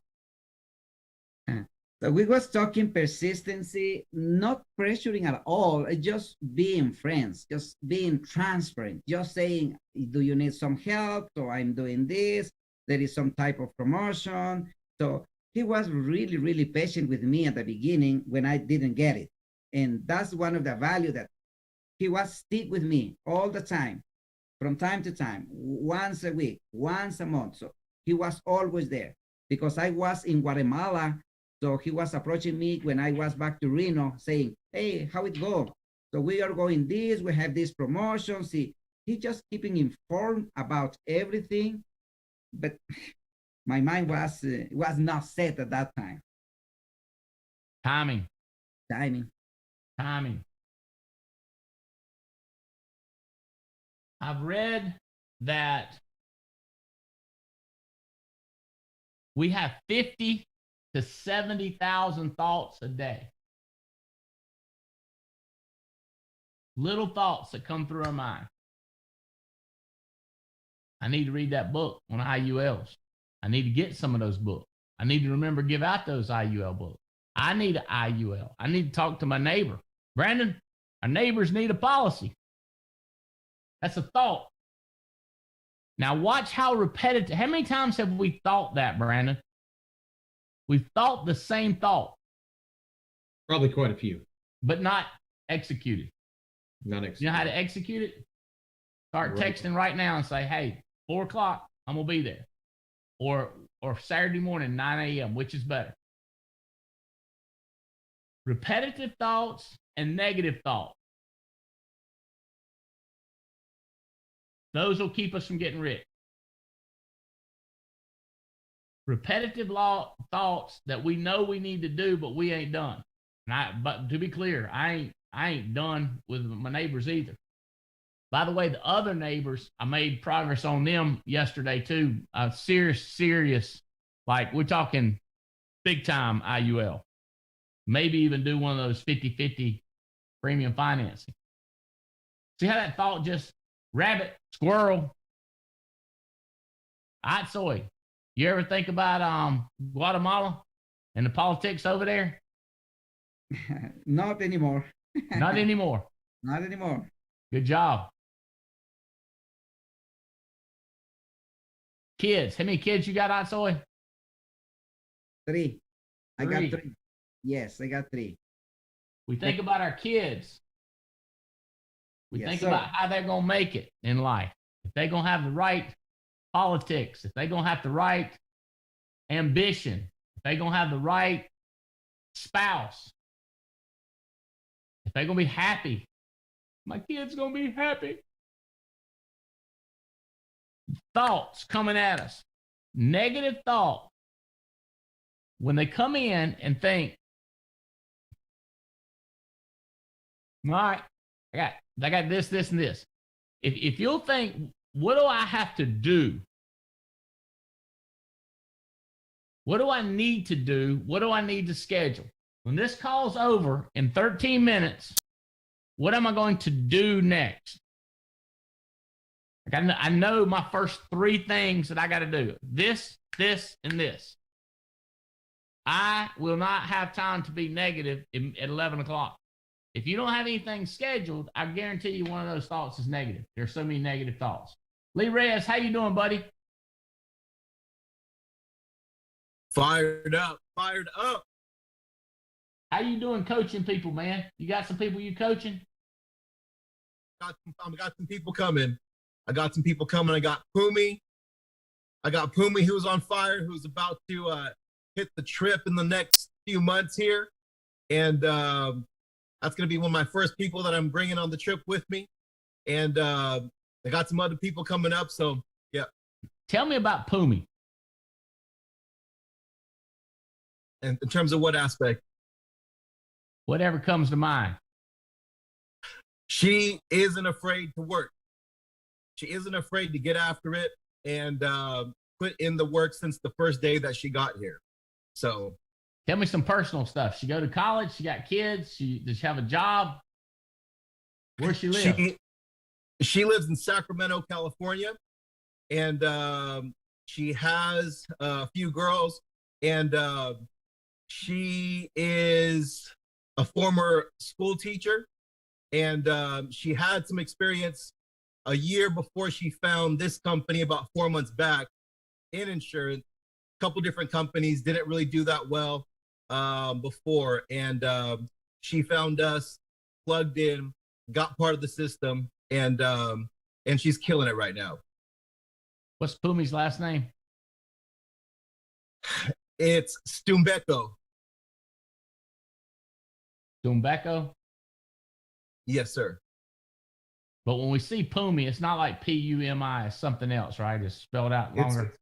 So we was talking persistency, not pressuring at all, just being friends, just being transparent, just saying, do you need some help? So I'm doing this. There is some type of promotion. So he was really, really patient with me at the beginning when I didn't get it. And that's one of the value that he was stick with me all the time, from time to time, once a week, once a month. So he was always there because I was in Guatemala. So he was approaching me when I was back to Reno saying, hey, how it go? So we are going this, we have this promotion. See, he just keeping informed about everything. But my mind was not set at that time. Timing. I've read that we have 50 to 70,000 thoughts a day. Little thoughts that come through our mind. I need to read that book on IULs. I need to get some of those books. I need to remember to give out those IUL books. I need an IUL. I need to talk to my neighbor. Brandon, our neighbors need a policy. That's a thought. Now watch how repetitive. How many times have we thought that, Brandon? We've thought the same thought. Probably quite a few. But not executed. Not executed. You know how to execute it? Start texting right now and say, hey, 4 o'clock, I'm going to be there. Or Saturday morning, 9 a.m., which is better? Repetitive thoughts and negative thoughts. Those will keep us from getting rich. Repetitive thoughts that we know we need to do, but we ain't done. But to be clear, I ain't done with my neighbors either. By the way, the other neighbors, I made progress on them yesterday too. Serious, like we're talking big time IUL. Maybe even do one of those 50-50 premium financing. See how that thought just rabbit, squirrel, hot soy. You ever think about Guatemala and the politics over there? Not anymore. Not anymore. Not anymore. Good job. Kids. How many kids you got, hot soy? 3. I got 3. Yes, I got 3. We think about our kids. We think about how they're going to make it in life. If they're going to have the right politics, if they're going to have the right ambition, if they're going to have the right spouse, if they're going to be happy, my kid's going to be happy. Thoughts coming at us. Negative thought. When they come in and think, all right, I got this, and this. If you'll think, what do I have to do? What do I need to do? What do I need to schedule? When this call's over in 13 minutes, what am I going to do next? I know my first 3 things that I got to do. This, and this. I will not have time to be negative at 11 o'clock. If you don't have anything scheduled, I guarantee you one of those thoughts is negative. There's so many negative thoughts. Lee Reyes, how you doing, buddy? Fired up. How you doing coaching people, man? You got some people you coaching? I got some people coming. I got Pumi. I got Pumi who's on fire, who's about to hit the trip in the next few months here. And that's going to be one of my first people that I'm bringing on the trip with me. And I got some other people coming up. So, yeah. Tell me about Pumi. And in terms of what aspect? Whatever comes to mind. She isn't afraid to work. She isn't afraid to get after it and put in the work since the first day that she got here. So tell me some personal stuff. She go to college, she got kids, does she have a job? Where she live? She lives in Sacramento, California, and she has a few girls, and she is a former school teacher, and she had some experience a year before she found this company about 4 months back in insurance. A couple different companies didn't really do that well before, and she found us, plugged in, got part of the system, and she's killing it right now. What's Pumi's last name? It's Stumbeko. Stumbeko? Yes, sir. But when we see Pumi, it's not like Pumi, it's something else, right? It's spelled out longer.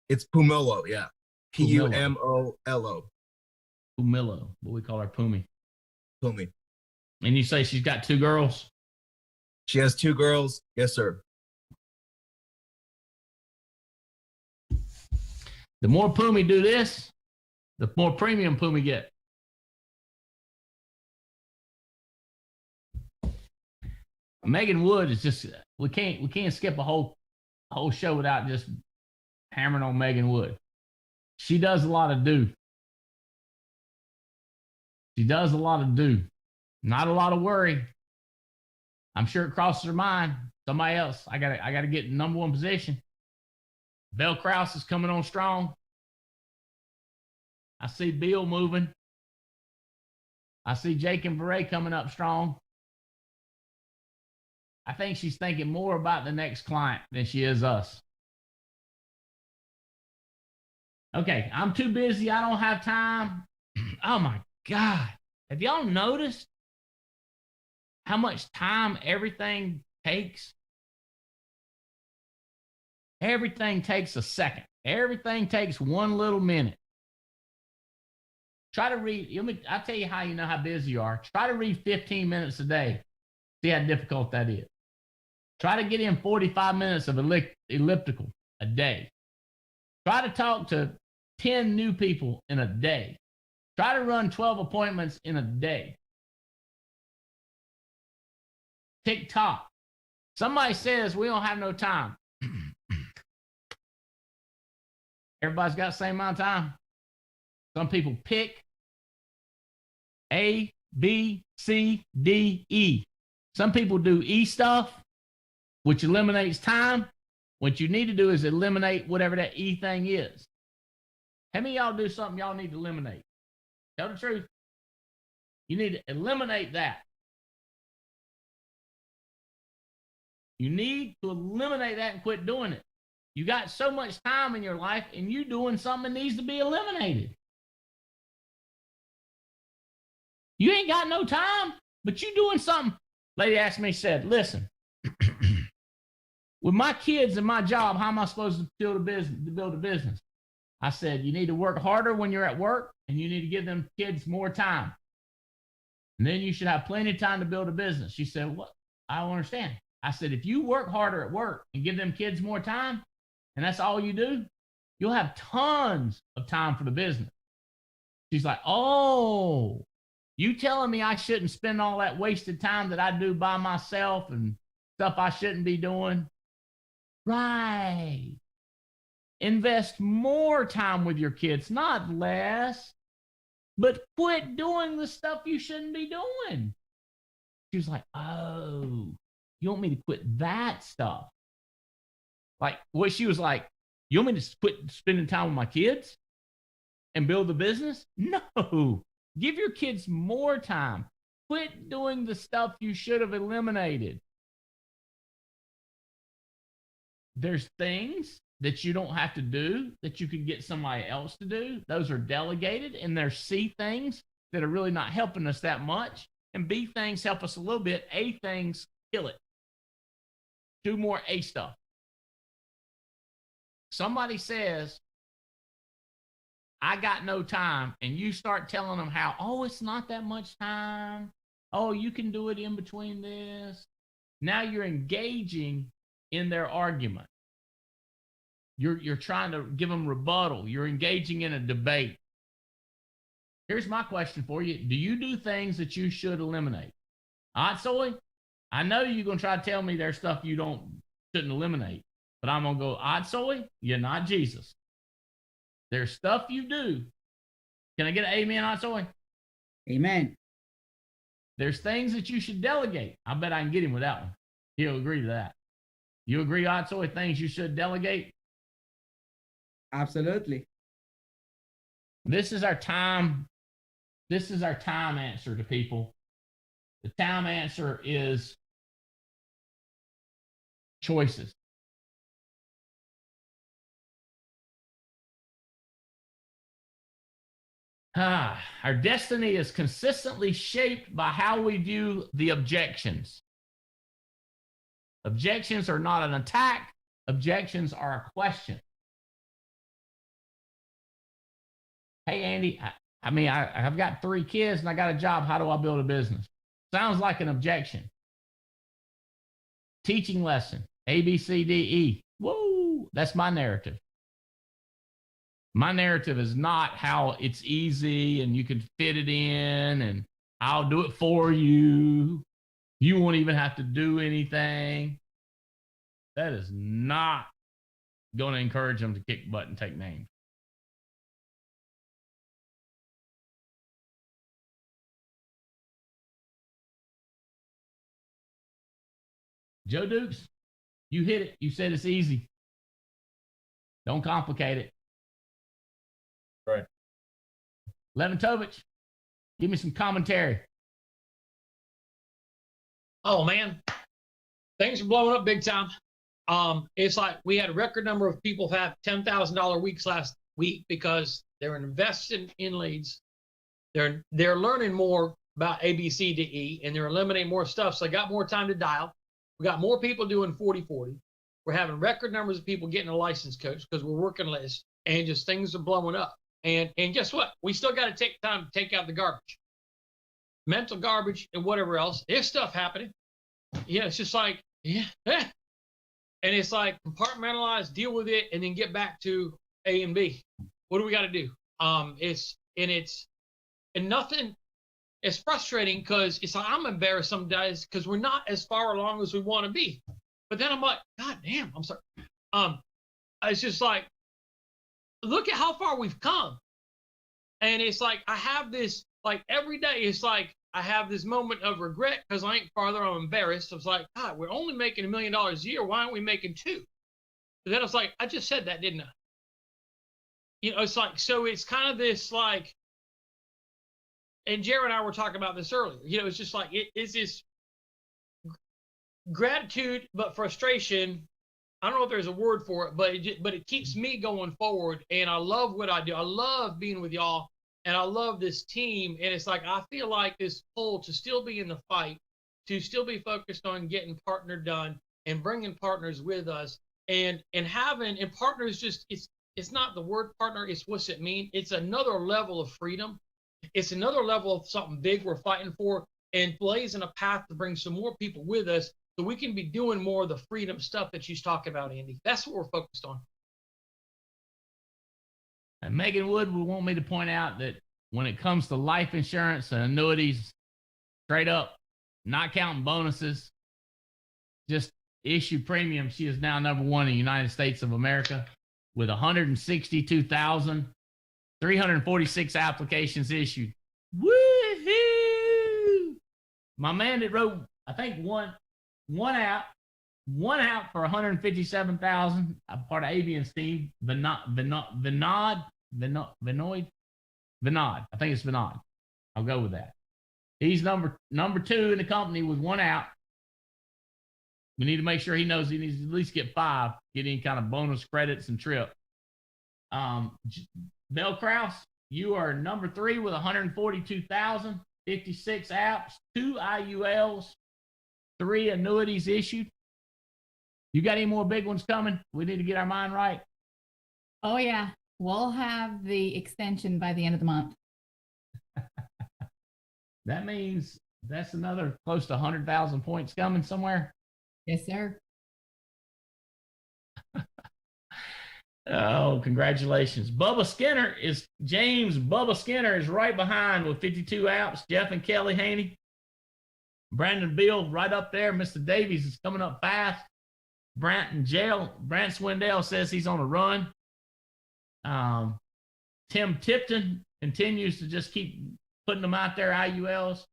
It's Pumolo, yeah. Pumolo. Pumilo, what we call her Pumi. Pumi. And you say she's got 2 girls? She has 2 girls. Yes, sir. The more Pumi do this, the more premium Pumi get. Megan Wood is just we can't skip a whole whole show without just hammering on Megan Wood. She does a lot of do. She does a lot of do. Not a lot of worry. I'm sure it crosses her mind. Somebody else. I gotta get in number one position. Bell Krause is coming on strong. I see Bill moving. I see Jake and Beret coming up strong. I think she's thinking more about the next client than she is us. Okay, I'm too busy. I don't have time. Oh my God. Have y'all noticed how much time everything takes? Everything takes a second. Everything takes one little minute. Try to read. I'll tell you how you know how busy you are. Try to read 15 minutes a day. See how difficult that is. Try to get in 45 minutes of elliptical a day. Try to talk to 10 new people in a day. Try to run 12 appointments in a day. TikTok. Somebody says we don't have no time. Everybody's got the same amount of time. Some people pick A, B, C, D, E. Some people do E stuff, which eliminates time. What you need to do is eliminate whatever that E thing is. How many of y'all do something y'all need to eliminate? Tell the truth. You need to eliminate that. You need to eliminate that and quit doing it. You got so much time in your life and you doing something that needs to be eliminated. You ain't got no time, but you doing something. Lady asked me, said, listen, with my kids and my job, how am I supposed to build a business? I said, you need to work harder when you're at work and you need to give them kids more time. And then you should have plenty of time to build a business. She said, what? I don't understand. I said, if you work harder at work and give them kids more time, and that's all you do, you'll have tons of time for the business. She's like, oh, you telling me I shouldn't spend all that wasted time that I do by myself and stuff I shouldn't be doing? Right. Invest more time with your kids, not less. But quit doing the stuff you shouldn't be doing. She was like, oh, you want me to quit that stuff? Like, what she was like, you want me to quit spending time with my kids and build the business? No. Give your kids more time. Quit doing the stuff you should have eliminated. There's things that you don't have to do that you can get somebody else to do. Those are delegated, and there's C things that are really not helping us that much, and B things help us a little bit. A things kill it. Do more A stuff. Somebody says, I got no time, and you start telling them how, oh, it's not that much time. Oh, you can do it in between this. Now you're engaging in their argument. You're trying to give them rebuttal. You're engaging in a debate. Here's my question for you. Do you do things that you should eliminate? All right, Soy? I know you're going to try to tell me there's stuff you shouldn't eliminate, but I'm going to go, all right, Soy? You're not Jesus. There's stuff you do. Can I get an amen on Soy? Amen. There's things that you should delegate. I bet I can get him with that one. He'll agree to that. You agree, on Soy, things you should delegate? Absolutely. This is our time. This is our time answer to people. The time answer is choices. Our destiny is consistently shaped by how we view the objections. Objections are not an attack. Objections are a question. Hey, Andy, I've got 3 kids and I got a job. How do I build a business? Sounds like an objection. Teaching lesson, A, B, C, D, E. Whoa, that's my narrative. My narrative is not how it's easy and you can fit it in and I'll do it for you. You won't even have to do anything. That is not going to encourage them to kick butt and take names. Joe Dukes, you hit it. You said it's easy. Don't complicate it. Right. Levitovich, give me some commentary. Oh man, things are blowing up big time. It's like we had a record number of people have $10,000 weeks last week because they're investing in leads. They're learning more about A, B, C, D, E, and they're eliminating more stuff. So they got more time to dial. We got more people doing 40/40. We're having record numbers of people getting a license coach because we're working less, and just things are blowing up. And guess what? We still got to take time to take out the garbage, mental garbage, and whatever else. There's stuff happening. Yeah, it's just like, yeah. And it's like compartmentalize, deal with it, and then get back to A and B. What do we got to do? Nothing. It's frustrating because it's like I'm embarrassed some days because we're not as far along as we want to be. But then I'm like, God damn, I'm sorry. It's just like, look at how far we've come. And it's like I have this, like every day, it's like I have this moment of regret because I ain't farther. I'm embarrassed. It's like, God, we're only making $1 million a year. Why aren't we making 2? But then it's like, I just said that, didn't I? You know, it's like, so it's kind of this like, and Jared and I were talking about this earlier. You know, it's just like, it's this gratitude, but frustration. I don't know if there's a word for it, but it keeps me going forward. And I love what I do. I love being with y'all. And I love this team. And it's like, I feel like this pull to still be in the fight, to still be focused on getting partner done and bringing partners with us and having, and partners just, it's not the word partner. It's what's it mean? It's another level of freedom. It's another level of something big we're fighting for and blazing a path to bring some more people with us so we can be doing more of the freedom stuff that she's talking about, Andy. That's what we're focused on. And Megan Wood would want me to point out that when it comes to life insurance and annuities, straight up, not counting bonuses, just issue premium, she is now number 1 in the United States of America with 162,346 applications issued. Woohoo! My man that wrote, I think one out for 157,000. I'm part of Avian's team. Vinod. I think it's Vinod. I'll go with that. He's number 2 in the company with 1 out. We need to make sure he knows he needs to at least get 5, get any kind of bonus credits and trip. Bell Kraus, you are number 3 with 142,000, 56 apps, 2 IULs, 3 annuities issued. You got any more big ones coming? We need to get our mind right. Oh yeah, we'll have the extension by the end of the month. That means that's another close to 100,000 points coming somewhere. Yes, sir. Oh, congratulations. James Bubba Skinner is right behind with 52 apps. Jeff and Kelly Haney. Brandon Bill right up there. Mr. Davies is coming up fast. Brant Swindell says he's on a run. Tim Tipton continues to just keep putting them out there, IULs.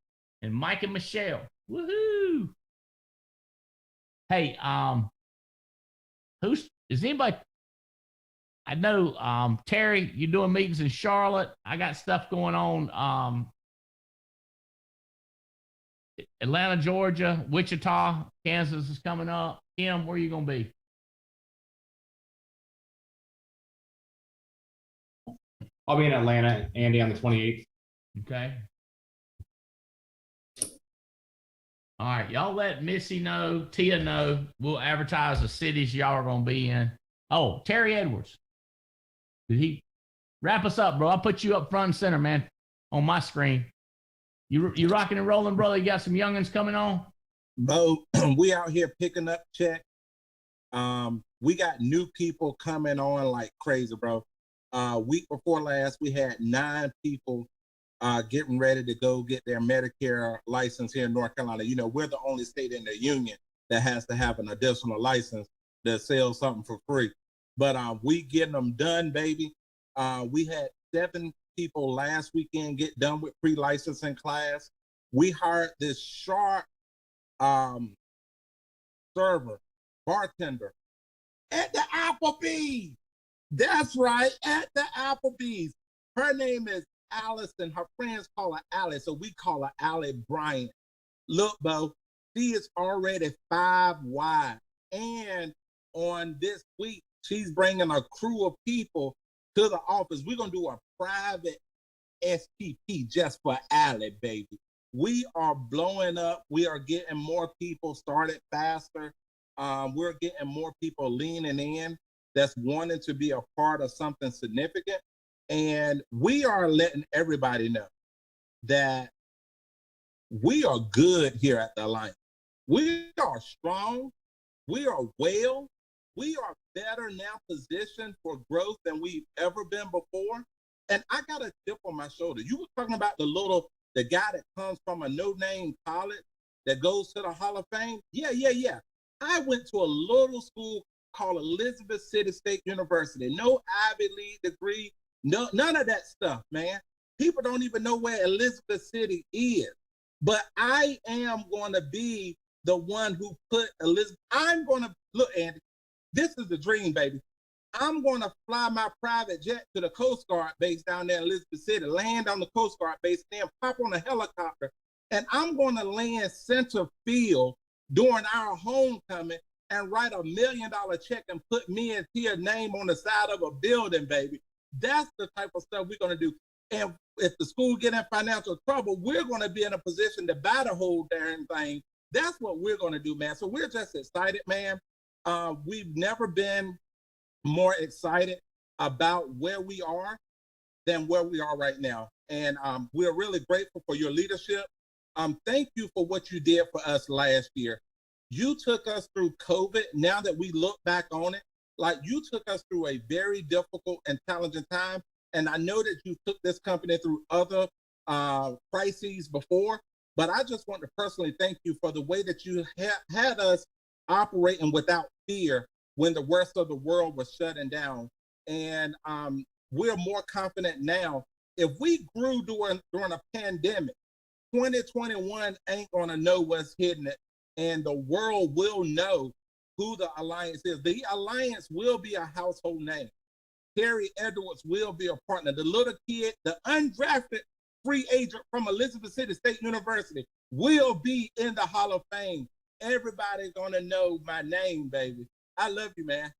And Mike and Michelle. Woohoo! Hey, is anybody? I know, Terry, you're doing meetings in Charlotte. I got stuff going on. Atlanta, Georgia, Wichita, Kansas is coming up. Kim, where are you going to be? I'll be in Atlanta, Andy, on the 28th. Okay. All right, y'all let Missy know, Tia know. We'll advertise the cities y'all are going to be in. Oh, Terry Edwards. Did he wrap us up, bro? I'll put you up front and center, man, on my screen. You rocking and rolling, brother? You got some youngins coming on? Bo, we out here picking up check. We got new people coming on like crazy, bro. Week before last, we had 9 people getting ready to go get their Medicare license here in North Carolina. You know, we're the only state in the union that has to have an additional license to sell something for free. but we getting them done, baby. We had 7 people last weekend get done with pre-licensing class. We hired this sharp server, bartender at the Applebee's. That's right, at the Applebee's. Her name is Alice, and her friends call her Alice, so we call her Allie Bryant. Look, Bo, she is already 5 wide, and on this week, she's bringing a crew of people to the office. We're gonna do a private STP just for Allie, baby. We are blowing up. We are getting more people started faster. We're getting more people leaning in that's wanting to be a part of something significant. And we are letting everybody know that we are good here at the Alliance. We are strong. We are well. We are better now positioned for growth than we've ever been before. And I got a chip on my shoulder. You were talking about the guy that comes from a no-name college that goes to the Hall of Fame. Yeah. I went to a little school called Elizabeth City State University. No Ivy League degree, no, none of that stuff, man. People don't even know where Elizabeth City is. But I am going to be the one who put Elizabeth. I'm going to, look, Andy, this is the dream, baby. I'm going to fly my private jet to the Coast Guard base down there in Elizabeth City, land on the Coast Guard base, then pop on a helicopter, and I'm going to land center field during our homecoming and write $1 million check and put me and Tia's name on the side of a building, baby. That's the type of stuff we're going to do. And if the school get in financial trouble, we're going to be in a position to buy the whole darn thing. That's what we're going to do, man. So we're just excited, man. We've never been more excited about where we are than where we are right now. And we're really grateful for your leadership. Thank you for what you did for us last year. You took us through COVID. Now that we look back on it, like you took us through a very difficult and challenging time. And I know that you took this company through other crises before, but I just want to personally thank you for the way that you had us operating without fear when the rest of the world was shutting down. And we're more confident now. If we grew during a pandemic, 2021 ain't gonna know what's hidden it, and the world will know who the Alliance is. The Alliance will be a household name. Terry Edwards will be a partner. The little kid, the undrafted free agent from Elizabeth City State University will be in the Hall of Fame. Everybody's gonna know my name, baby. I love you, man.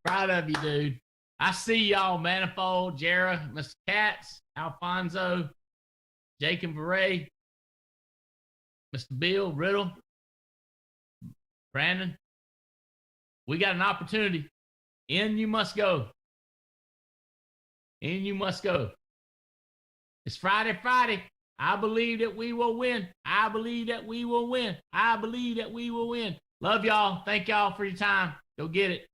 Proud of you, dude. I see y'all, Manifold, Jara, Mr. Katz, Alfonso, Jake and Beret, Mr. Bill, Riddle, Brandon. We got an opportunity. In you must go. In you must go. It's Friday. I believe that we will win. I believe that we will win. I believe that we will win. Love y'all. Thank y'all for your time. Go get it.